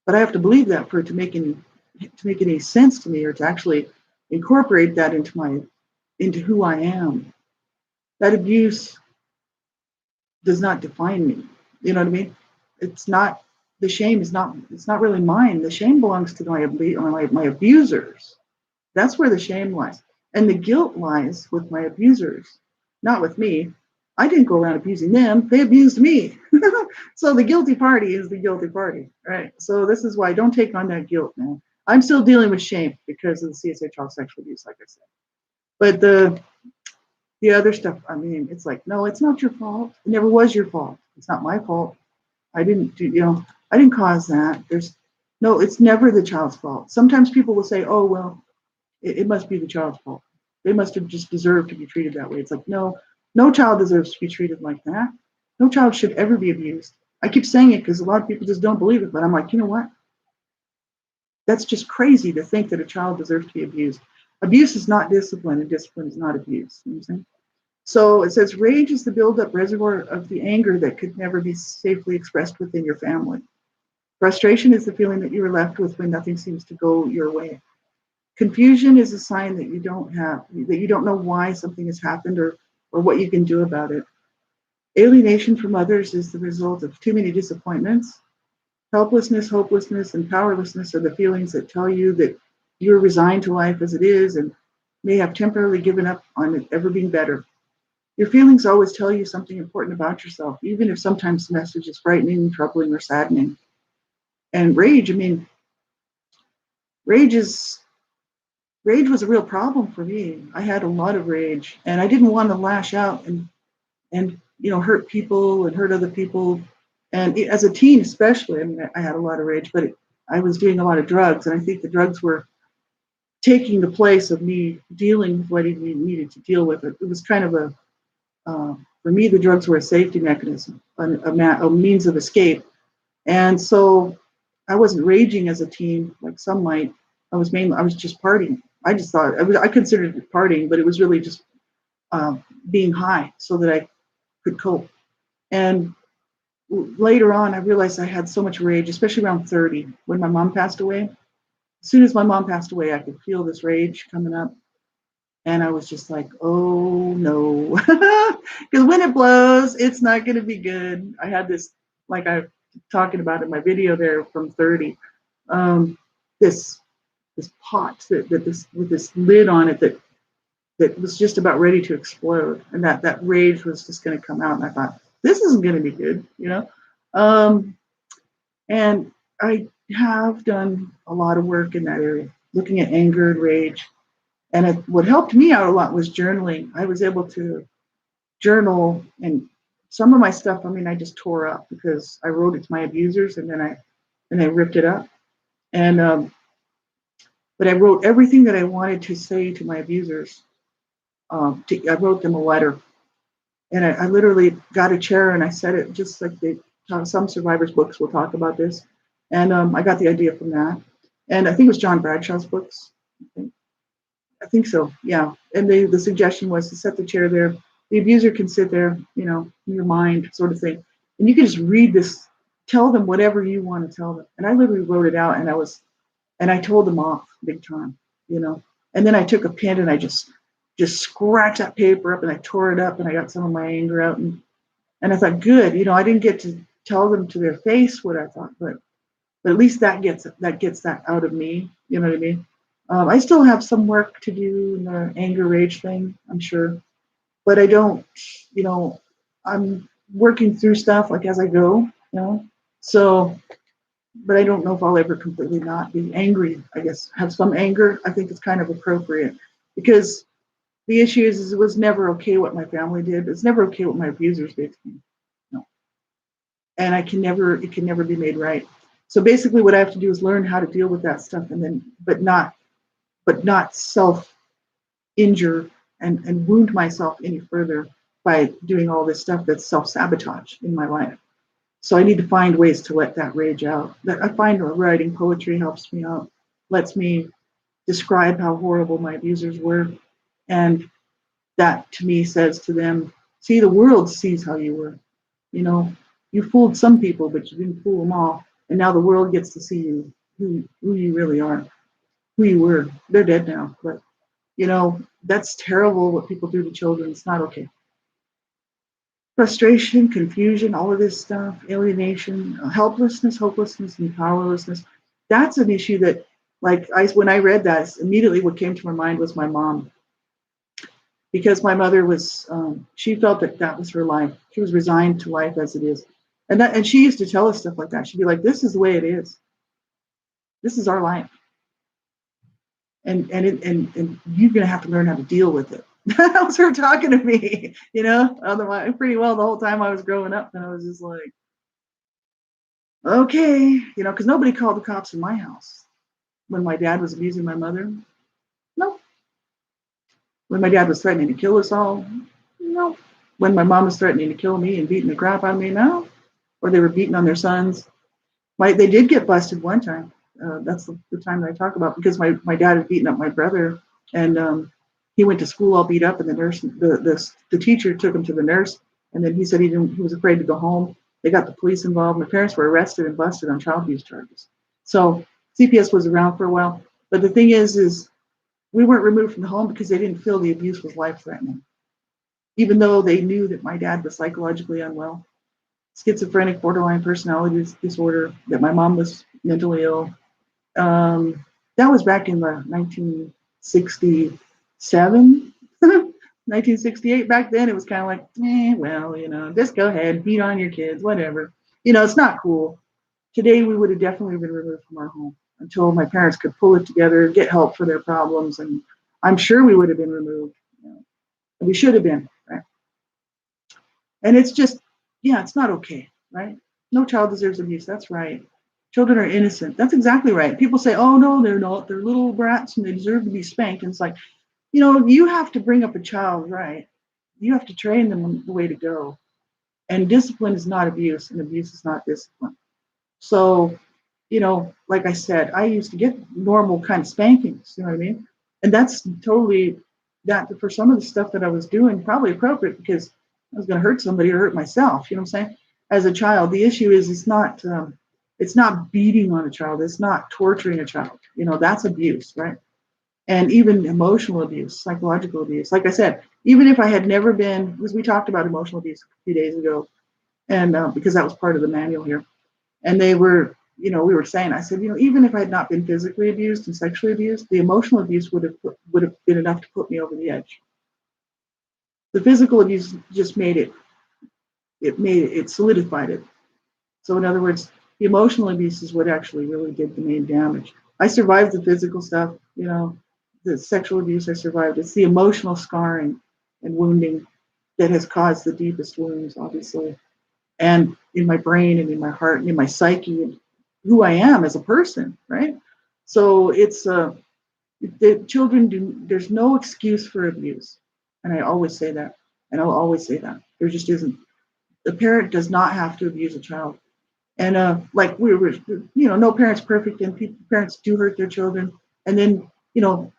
but I have to believe that for it to make any sense to me, or to actually incorporate that into who I am. That abuse does not define me. You know what I mean? It's not, the shame is not, it's not really mine. The shame belongs to my abusers. That's where the shame lies. And the guilt lies with my abusers, not with me. I didn't go around abusing them. They abused me. So the guilty party is the guilty party, right? So this is why, don't take on that guilt, man. I'm still dealing with shame because of the CSA child sexual abuse, like I said. But the other stuff, I mean, it's like, no, it's not your fault. It never was your fault. It's not my fault. I didn't do, I didn't cause that. No, it's never the child's fault. Sometimes people will say, oh, well, it must be the child's fault. They must have just deserved to be treated that way. It's like, no, no child deserves to be treated like that. No child should ever be abused. I keep saying it because a lot of people just don't believe it, but I'm like, you know what? That's just crazy to think that a child deserves to be abused. Abuse is not discipline, and discipline is not abuse. You know what I'm saying? So it says, rage is the buildup reservoir of the anger that could never be safely expressed within your family. Frustration is the feeling that you are left with when nothing seems to go your way. Confusion is a sign that you don't know why something has happened, or what you can do about it. Alienation from others is the result of too many disappointments. Helplessness, hopelessness, and powerlessness are the feelings that tell you that you're resigned to life as it is and may have temporarily given up on it ever being better. Your feelings always tell you something important about yourself, even if sometimes the message is frightening, troubling, or saddening. And rage, I mean, rage is rage was a real problem for me. I had a lot of rage, and I didn't want to lash out and hurt people and hurt other people. And as a teen, especially, I mean, I had a lot of rage, but I was doing a lot of drugs, and I think the drugs were taking the place of me dealing with what I needed to deal with. It was kind of for me, the drugs were a safety mechanism, a means of escape. And so I wasn't raging as a teen like some might. I was just partying. I just thought I considered it partying, but it was really just being high so that I could cope. And later on, I realized I had so much rage, especially around 30, when my mom passed away. As soon as my mom passed away, I could feel this rage coming up. And I was just like, oh no. Because when it blows, it's not going to be good. I had this, like I talking about in my video there from 30, um, this this pot that this with this lid on it that was just about ready to explode, and that rage was just going to come out. And I thought, this isn't going to be good, you know. Um, and I have done a lot of work in that area, looking at anger and rage. And what helped me out a lot was journaling. I was able to journal, and some of my stuff, I mean, I just tore up because I wrote it to my abusers, and then I ripped it up. And but I wrote everything that I wanted to say to my abusers. I wrote them a letter, and I literally got a chair and I said it just like some survivors' books will talk about this. And I got the idea from that. And I think it was John Bradshaw's books. I think, I think so, yeah. And the suggestion was to set the chair there. The abuser can sit there, you know, in your mind, sort of thing. And you can just read this, tell them whatever you want to tell them. And I literally wrote it out, and I told them off big time, you know. And then I took a pen and I just scratched that paper up and I tore it up and I got some of my anger out, and I thought, good, you know, I didn't get to tell them to their face what I thought, but at least that gets that out of me. You know what I mean? I still have some work to do in the anger rage thing, I'm sure, but I don't, you know, I'm working through stuff like as I go, you know. So, but I don't know if I'll ever completely not be angry. I guess have some anger. I think it's kind of appropriate because the issue is it was never okay what my family did. It's never okay what my abusers did to me. No, and it can never be made right. So basically, what I have to do is learn how to deal with that stuff, and then, but not self injure and wound myself any further by doing all this stuff that's self sabotage in my life. So I need to find ways to let that rage out. That I find writing poetry helps me out, lets me describe how horrible my abusers were, and that to me says to them, see, the world sees how you were. You know, you fooled some people, but you didn't fool them all. And now the world gets to see you, who you really are, who you were. They're dead now, but you know, that's terrible what people do to children. It's not okay. Frustration, confusion, all of this stuff, alienation, helplessness, hopelessness, and powerlessness. That's an issue that, like, when I read that, immediately what came to my mind was my mom, because my mother was, she felt that that was her life. She was resigned to life as it is, and she used to tell us stuff like that. She'd be like, "This is the way it is. This is our life, and you're gonna have to learn how to deal with it." That was her talking to me, you know, otherwise pretty well the whole time I was growing up, and I was just like, okay, you know, because nobody called the cops in my house when my dad was abusing my mother. No. When my dad was threatening to kill us all. No. When my mom was threatening to kill me and beating the crap out of me. No. Or they were beating on their sons. They did get busted one time. That's the time that I talk about, because my dad had beaten up my brother, and he went to school all beat up, and the teacher took him to the nurse, and then he said he was afraid to go home. They got the police involved. My parents were arrested and busted on child abuse charges. So CPS was around for a while, but the thing is we weren't removed from the home because they didn't feel the abuse was life threatening, even though they knew that my dad was psychologically unwell, schizophrenic, borderline personality disorder, that my mom was mentally ill. That was back in the 1967, 1968. Back then, it was kind of like, well, you know, just go ahead, beat on your kids, whatever. You know, it's not cool. Today, we would have definitely been removed from our home until my parents could pull it together, get help for their problems, and I'm sure we would have been removed. You know, we should have been, right? And it's just, yeah, it's not okay, right? No child deserves abuse. That's right. Children are innocent. That's exactly right. People say, oh, no, they're not. They're little brats and they deserve to be spanked. And it's like, you know, you have to bring up a child right. You have to train them the way to go. And discipline is not abuse, and abuse is not discipline. So, you know, like I said, I used to get normal kind of spankings, you know what I mean? And that's totally that for some of the stuff that I was doing, probably appropriate because I was going to hurt somebody or hurt myself. You know what I'm saying? As a child, the issue is it's not beating on a child. It's not torturing a child. You know, that's abuse, right? and even emotional abuse, psychological abuse. Like I said, even if I had never been, because we talked about emotional abuse a few days ago, and because that was part of the manual here, and they were, we were saying, I said, even if I had not been physically abused and sexually abused, the emotional abuse would have been enough to put me over the edge. The physical abuse just it solidified it. So in other words, the emotional abuse is what actually really did the main damage. I survived the physical stuff, the sexual abuse I survived. It's the emotional scarring and wounding that has caused the deepest wounds, obviously, and in my brain and in my heart and in my psyche and who I am as a person, right? So it's the children do. There's no excuse for abuse, and I always say that, and I'll always say that. There just isn't. The parent does not have to abuse a child. And like we were, no parent's perfect, and parents do hurt their children. And then,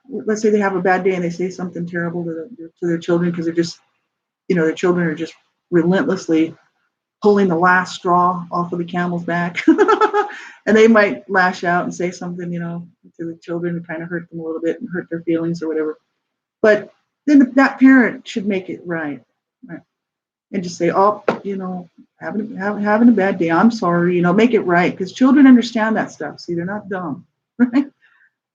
let's say they have a bad day and they say something terrible to their children because they're just, their children are just relentlessly pulling the last straw off of the camel's back. And they might lash out and say something, to the children to kind of hurt them a little bit and hurt their feelings or whatever. But then that parent should make it right. Right, and just say, oh, having a bad day. I'm sorry. Make it right, because children understand that stuff. See, they're not dumb, right?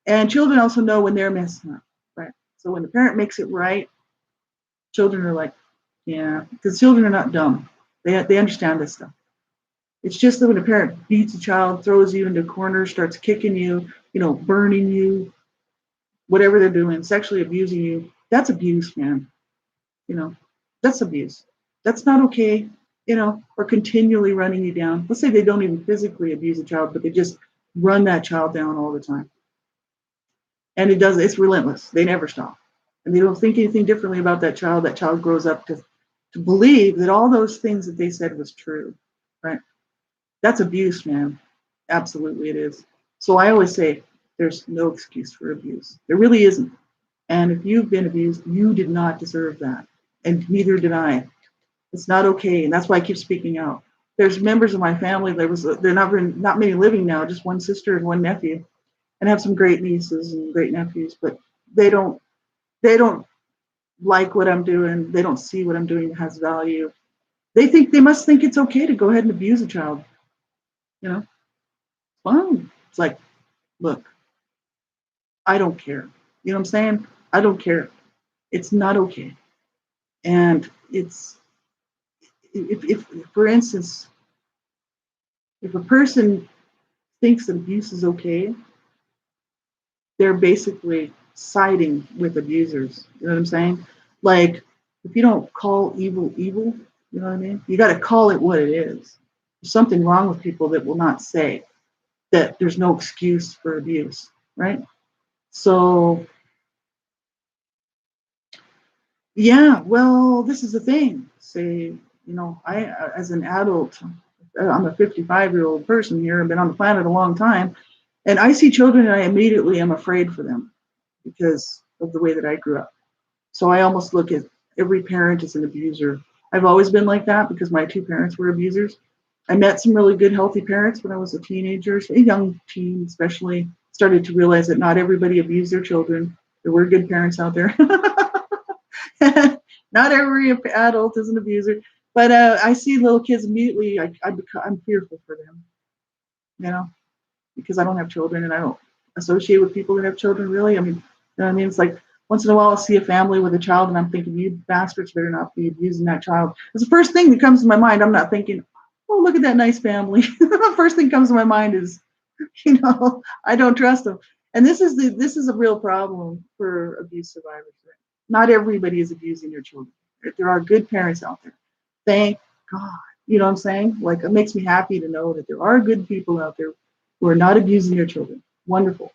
And children also know when they're messing up, right? So when the parent makes it right, children are like, yeah, because children are not dumb. They understand this stuff. It's just that when a parent beats a child, throws you into a corner, starts kicking you, burning you, whatever they're doing, sexually abusing you, that's abuse, man. You know, that's abuse. That's not okay, or continually running you down. Let's say they don't even physically abuse a child, but they just run that child down all the time. And it's relentless. They never stop. And they don't think anything differently about that child. That child grows up to believe that all those things that they said was true, right? That's abuse, man. Absolutely it is. So I always say there's no excuse for abuse. There really isn't. And if you've been abused, you did not deserve that. And neither did I. It's not okay, and that's why I keep speaking out. There's members of my family. They're not many living now, just one sister and one nephew, and I have some great nieces and great nephews. But they don't like what I'm doing. They don't see what I'm doing has value. They must think it's okay to go ahead and abuse a child. You know, fine. It's like, look, I don't care. You know what I'm saying? I don't care. It's not okay. And it's if for instance, if a person thinks that abuse is okay, they're basically siding with abusers. You know what I'm saying? Like, if you don't call evil evil, you know what I mean? You got to call it what it is. There's something wrong with people that will not say that there's no excuse for abuse, right? So, yeah, well, this is the thing. Say, I, as an adult, I'm a 55-year-old person here. I've been on the planet a long time, and I see children and I immediately am afraid for them because of the way that I grew up. So I almost look at every parent as an abuser. I've always been like that because my two parents were abusers. I met some really good, healthy parents when I was a teenager, a young teen especially. Started to realize that not everybody abused their children. There were good parents out there. Not every adult is an abuser, but I see little kids immediately. I'm fearful for them, you know, because I don't have children and I don't associate with people that have children really. I mean, you know what I mean? It's like once in a while I'll see a family with a child and I'm thinking, you bastards better not be abusing that child. It's the first thing that comes to my mind. I'm not thinking, oh, look at that nice family. The first thing that comes to my mind is, I don't trust them. And this is a real problem for abuse survivors. Not everybody is abusing their children. There are good parents out there. Thank God. You know what I'm saying? Like, it makes me happy to know that there are good people out there who are not abusing their children. Wonderful.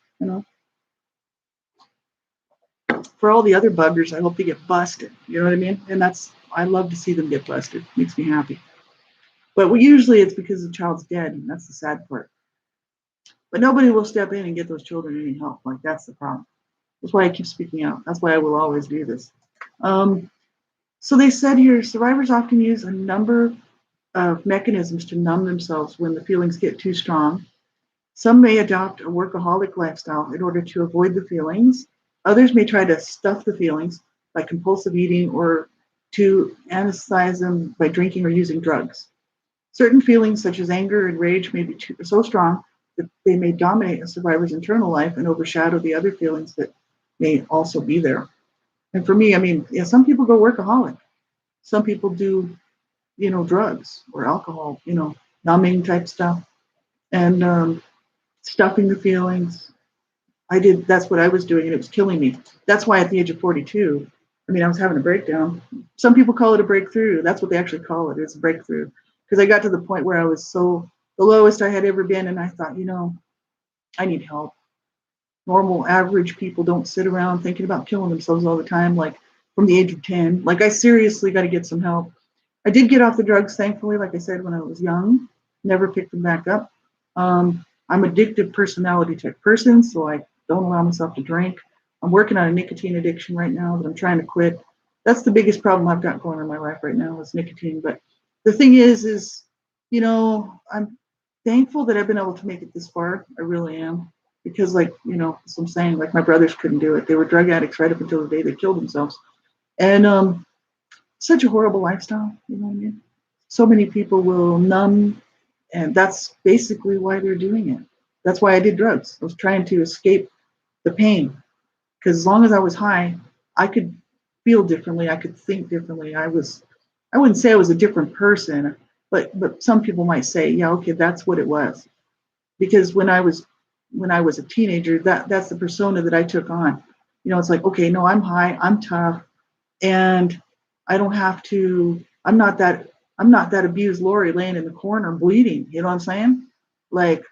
For all the other buggers, I hope they get busted. You know what I mean? And I love to see them get busted. Makes me happy. But usually it's because the child's dead, and that's the sad part. But nobody will step in and get those children any help. Like, that's the problem. That's why I keep speaking out. That's why I will always do this. So they said here, survivors often use a number of mechanisms to numb themselves when the feelings get too strong. Some may adopt a workaholic lifestyle in order to avoid the feelings. Others may try to stuff the feelings by compulsive eating or to anesthetize them by drinking or using drugs. Certain feelings, such as anger and rage, may be so strong that they may dominate a survivor's internal life and overshadow the other feelings that may also be there. And for me, I mean, yeah, some people go workaholic. Some people do, drugs or alcohol, numbing type stuff, and stuffing the feelings. That's what I was doing, and it was killing me. That's why at the age of 42, I mean, I was having a breakdown. Some people call it a breakthrough. That's what they actually call it. It's a breakthrough. Because I got to the point where I was the lowest I had ever been, and I thought, I need help. Normal, average people don't sit around thinking about killing themselves all the time, like from the age of 10. Like, I seriously got to get some help. I did get off the drugs, thankfully, like I said, when I was young. Never picked them back up. I'm addictive personality type person, so I don't allow myself to drink. I'm working on a nicotine addiction right now that I'm trying to quit. That's the biggest problem I've got going on in my life right now is nicotine. But the thing is, I'm thankful that I've been able to make it this far. I really am. Because as I'm saying, like my brothers couldn't do it. They were drug addicts right up until the day they killed themselves. And such a horrible lifestyle, you know what I mean? So many people will numb, and that's basically why they're doing it. That's why I did drugs. I was trying to escape the pain. Because as long as I was high, I could feel differently. I could think differently. I wouldn't say I was a different person, but some people might say, yeah, okay, that's what it was. Because when I was a teenager, that's the persona that I took on. It's like, okay, no, I'm high, I'm tough, and I don't have to. I'm not that abused Lori laying in the corner bleeding. You know what I'm saying? Like,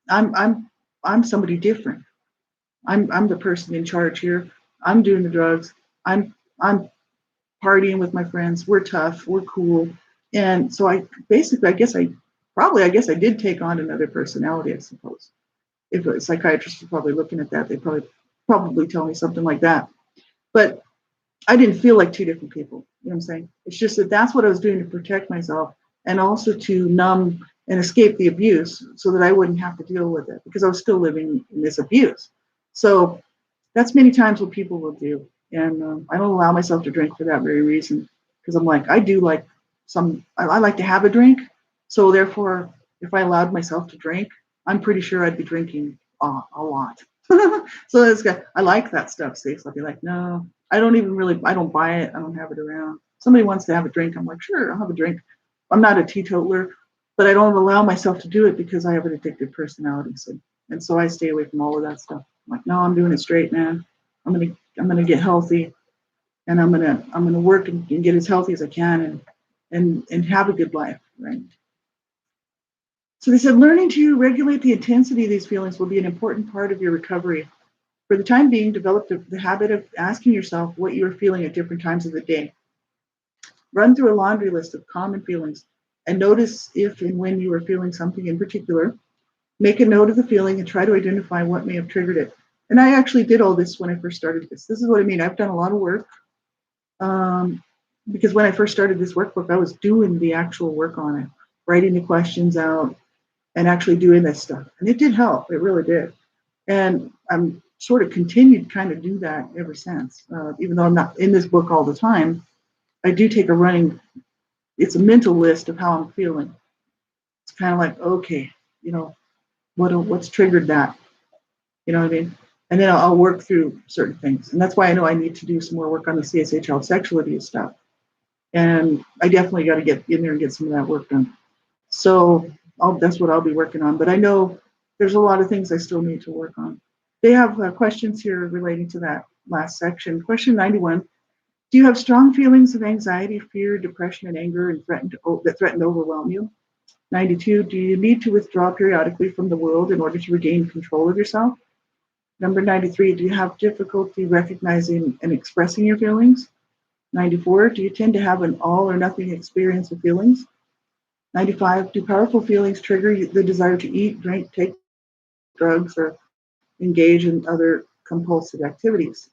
I'm somebody different. I'm the person in charge here. I'm doing the drugs. I'm partying with my friends. We're tough. We're cool. And so I basically, I guess I did take on another personality, I suppose. If a psychiatrist was probably looking at that, they'd probably tell me something like that. But I didn't feel like two different people. You know what I'm saying? It's just that that's what I was doing to protect myself and also to numb and escape the abuse so that I wouldn't have to deal with it because I was still living in this abuse. So that's many times what people will do. And I don't allow myself to drink for that very reason because I'm like, I do like I like to have a drink. So therefore, if I allowed myself to drink, I'm pretty sure I'd be drinking a lot. So that's good. I like that stuff, see? So I'll be like, no, I don't buy it. I don't have it around. Somebody wants to have a drink. I'm like, sure, I'll have a drink. I'm not a teetotaler, but I don't allow myself to do it because I have an addictive personality. And so I stay away from all of that stuff. I'm like, no, I'm doing it straight, man. I'm gonna get healthy, and I'm gonna work and get as healthy as I can, and have a good life, right? So they said learning to regulate the intensity of these feelings will be an important part of your recovery. For the time being, develop the habit of asking yourself what you are feeling at different times of the day. Run through a laundry list of common feelings and notice if and when you are feeling something in particular. Make a note of the feeling and try to identify what may have triggered it. And I actually did all this when I first started this. This is what I mean. I've done a lot of work because when I first started this workbook, I was doing the actual work on it, writing the questions out and actually doing this stuff. And it did help. It really did. And I'm sort of continued kind of do that ever since. Even though I'm not in this book all the time, I do take it's a mental list of how I'm feeling. It's kind of like, okay, what's triggered that? You know what I mean? And then I'll work through certain things. And that's why I know I need to do some more work on the CSH sexual abuse stuff. And I definitely got to get in there and get some of that work done. So that's what I'll be working on. But I know there's a lot of things I still need to work on. They have questions here relating to that last section. Question 91. Do you have strong feelings of anxiety, fear, depression, and anger that threaten to overwhelm you? 92. Do you need to withdraw periodically from the world in order to regain control of yourself? Number 93. Do you have difficulty recognizing and expressing your feelings? 94. Do you tend to have an all or nothing experience with feelings? 95. Do powerful feelings trigger the desire to eat, drink, take drugs, or engage in other compulsive activities?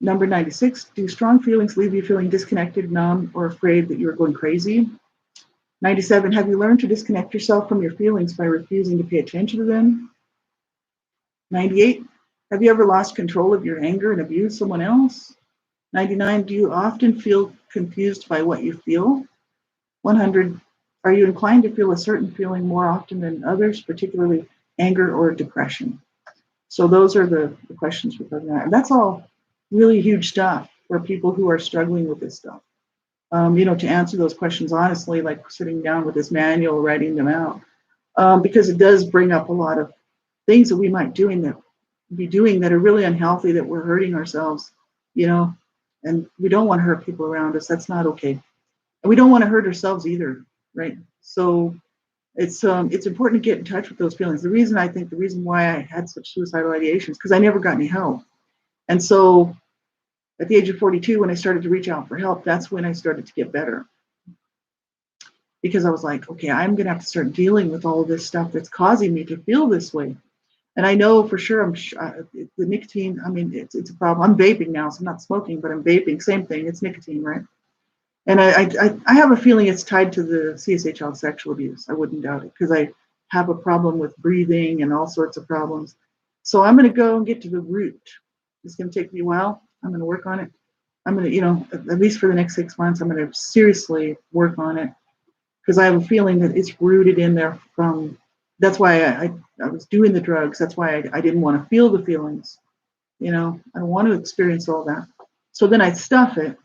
Number 96. Do strong feelings leave you feeling disconnected, numb, or afraid that you are going crazy? 97. Have you learned to disconnect yourself from your feelings by refusing to pay attention to them? 98. Have you ever lost control of your anger and abused someone else? 99, do you often feel confused by what you feel? 100, are you inclined to feel a certain feeling more often than others, particularly anger or depression? So those are the questions we're looking at. And that's all really huge stuff for people who are struggling with this stuff. To answer those questions honestly, like sitting down with this manual, writing them out, because it does bring up a lot of things that we might be doing that are really unhealthy, that we're hurting ourselves, you know, and we don't want to hurt people around us. That's not okay. And we don't want to hurt ourselves either, right? So it's important to get in touch with those feelings. The reason why I had such suicidal ideations, because I never got any help. And so at the age of 42, when I started to reach out for help, that's when I started to get better. Because I was like, okay, I'm going to have to start dealing with all of this stuff that's causing me to feel this way. And I know for sure, the nicotine, I mean, it's a problem. I'm vaping now, so I'm not smoking, but I'm vaping. Same thing, it's nicotine, right? And I have a feeling it's tied to the CSA child sexual abuse. I wouldn't doubt it, because I have a problem with breathing and all sorts of problems. So I'm going to go and get to the root. It's going to take me a while. I'm going to work on it. I'm going to, at least for the next 6 months, I'm going to seriously work on it, because I have a feeling that it's rooted in there from. That's why I was doing the drugs. That's why I didn't want to feel the feelings. I don't want to experience all that. So then I'd stuff it,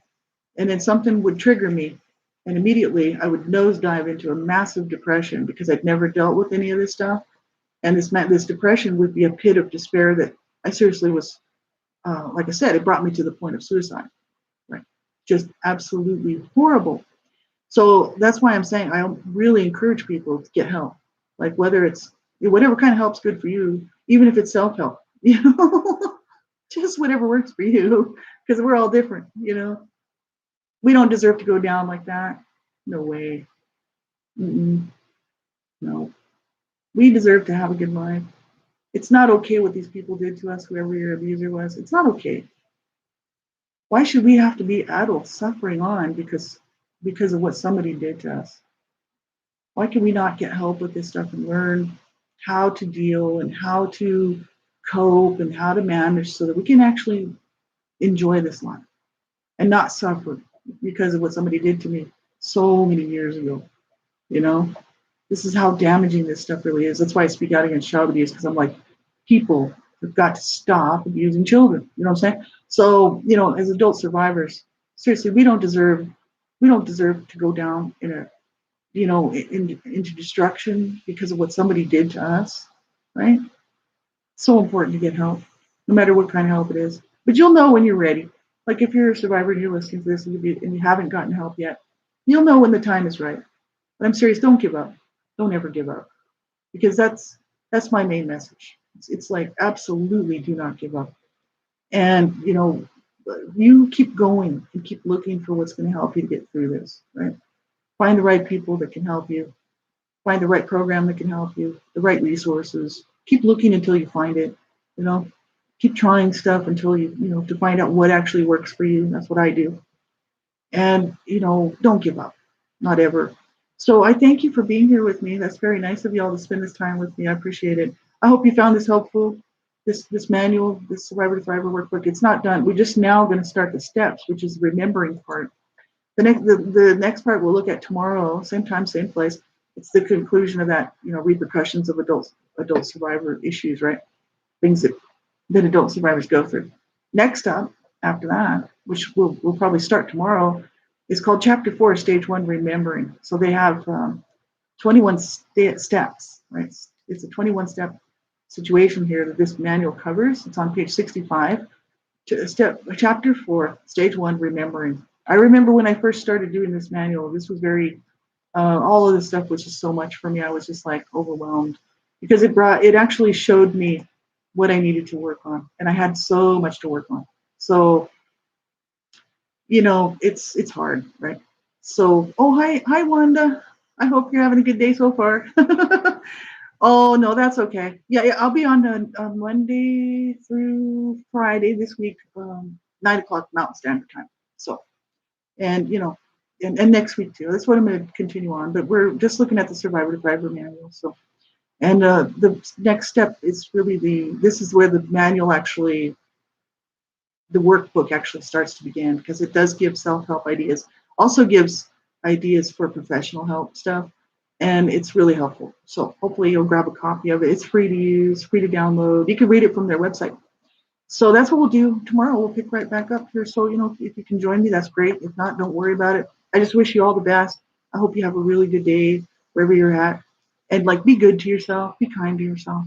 and then something would trigger me, and immediately I would nosedive into a massive depression, because I'd never dealt with any of this stuff. And this depression would be a pit of despair that I seriously was, like I said, it brought me to the point of suicide, right? Just absolutely horrible. So that's why I'm saying I really encourage people to get help, like whether it's whatever kind of help's good for you, even if it's self-help, just whatever works for you, because we're all different. We don't deserve to go down like that. No way. Mm-mm. No. We deserve to have a good life. It's not okay what these people did to us, whoever your abuser was. It's not okay. Why should we have to be adults suffering on because of what somebody did to us? Why can we not get help with this stuff and learn how to deal and how to cope and how to manage, so that we can actually enjoy this life and not suffer because of what somebody did to me so many years ago? This is how damaging this stuff really is. That's why I speak out against child abuse, because I'm like, people have got to stop abusing children. You know what I'm saying? So, as adult survivors, seriously, we don't deserve to go down into destruction because of what somebody did to us, right? So important to get help, no matter what kind of help it is. But you'll know when you're ready. Like if you're a survivor and you're listening to this and you haven't gotten help yet, you'll know when the time is right. But I'm serious, don't give up. Don't ever give up. Because that's my main message. It's like, absolutely do not give up. And, you keep going and keep looking for what's going to help you to get through this, right? Find the right people that can help you. Find the right program that can help you, the right resources. Keep looking until you find it. Keep trying stuff until to find out what actually works for you. That's what I do. And, don't give up. Not ever. So I thank you for being here with me. That's very nice of you all to spend this time with me. I appreciate it. I hope you found this helpful. This manual, this Survivor to Thriver workbook, it's not done. We're just now going to start the steps, which is the remembering part. The next part we'll look at tomorrow, same time, same place. It's the conclusion of that, repercussions of adult survivor issues, right? Things that adult survivors go through. Next up, after that, which we'll probably start tomorrow, is called Chapter 4, Stage 1, Remembering. So they have 21 steps, right? It's a 21-step situation here that this manual covers. It's on page 65. Chapter 4, Stage 1, Remembering. I remember when I first started doing this manual, this was very, all of this stuff was just so much for me. I was just like overwhelmed, because it actually showed me what I needed to work on. And I had so much to work on. So, it's hard, right? So, oh, hi, Wanda. I hope you're having a good day so far. Oh, no, that's okay. Yeah, I'll be on Monday through Friday this week, 9 o'clock Mountain Standard Time. So, and, and next week too. That's what I'm going to continue on. But we're just looking at the Survivor to Thriver manual. So, And the next step is really this is where the manual actually, the workbook actually starts to begin, because it does give self-help ideas, also gives ideas for professional help stuff, and it's really helpful. So hopefully you'll grab a copy of it. It's free to use, free to download. You can read it from their website. So that's what we'll do tomorrow. We'll pick right back up here. So, if you can join me, that's great. If not, don't worry about it. I just wish you all the best. I hope you have a really good day wherever you're at. And like, be good to yourself, be kind to yourself.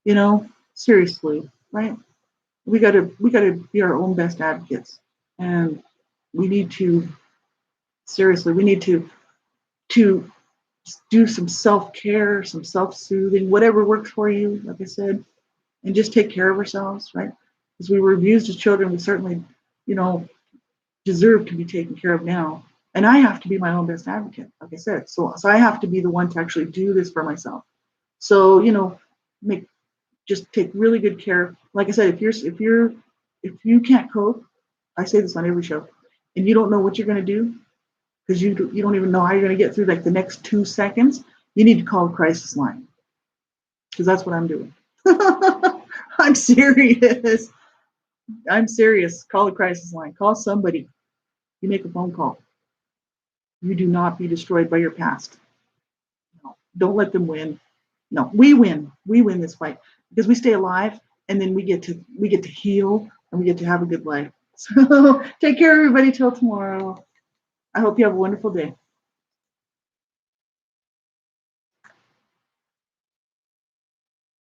You know, seriously, right? We gotta be our own best advocates. And we need to, seriously, we need to do some self-care, some self-soothing, whatever works for you, like I said, and just take care of ourselves, right? Because we were abused as children, we certainly, you know, deserve to be taken care of now. And I have to be my own best advocate, like I said. So I have to be the one to actually do this for myself. So, make just take really good care. Like I said, if you can't cope, I say this on every show, and you don't know what you're going to do because you don't even know how you're going to get through like the next 2 seconds, you need to call a crisis line, because that's what I'm doing. I'm serious. I'm serious. Call a crisis line. Call somebody. You make a phone call. You do not be destroyed by your past. No, don't let them win. No, we win. We win this fight because we stay alive, and then we get to heal, and we get to have a good life. So take care, everybody. Till tomorrow. I hope you have a wonderful day.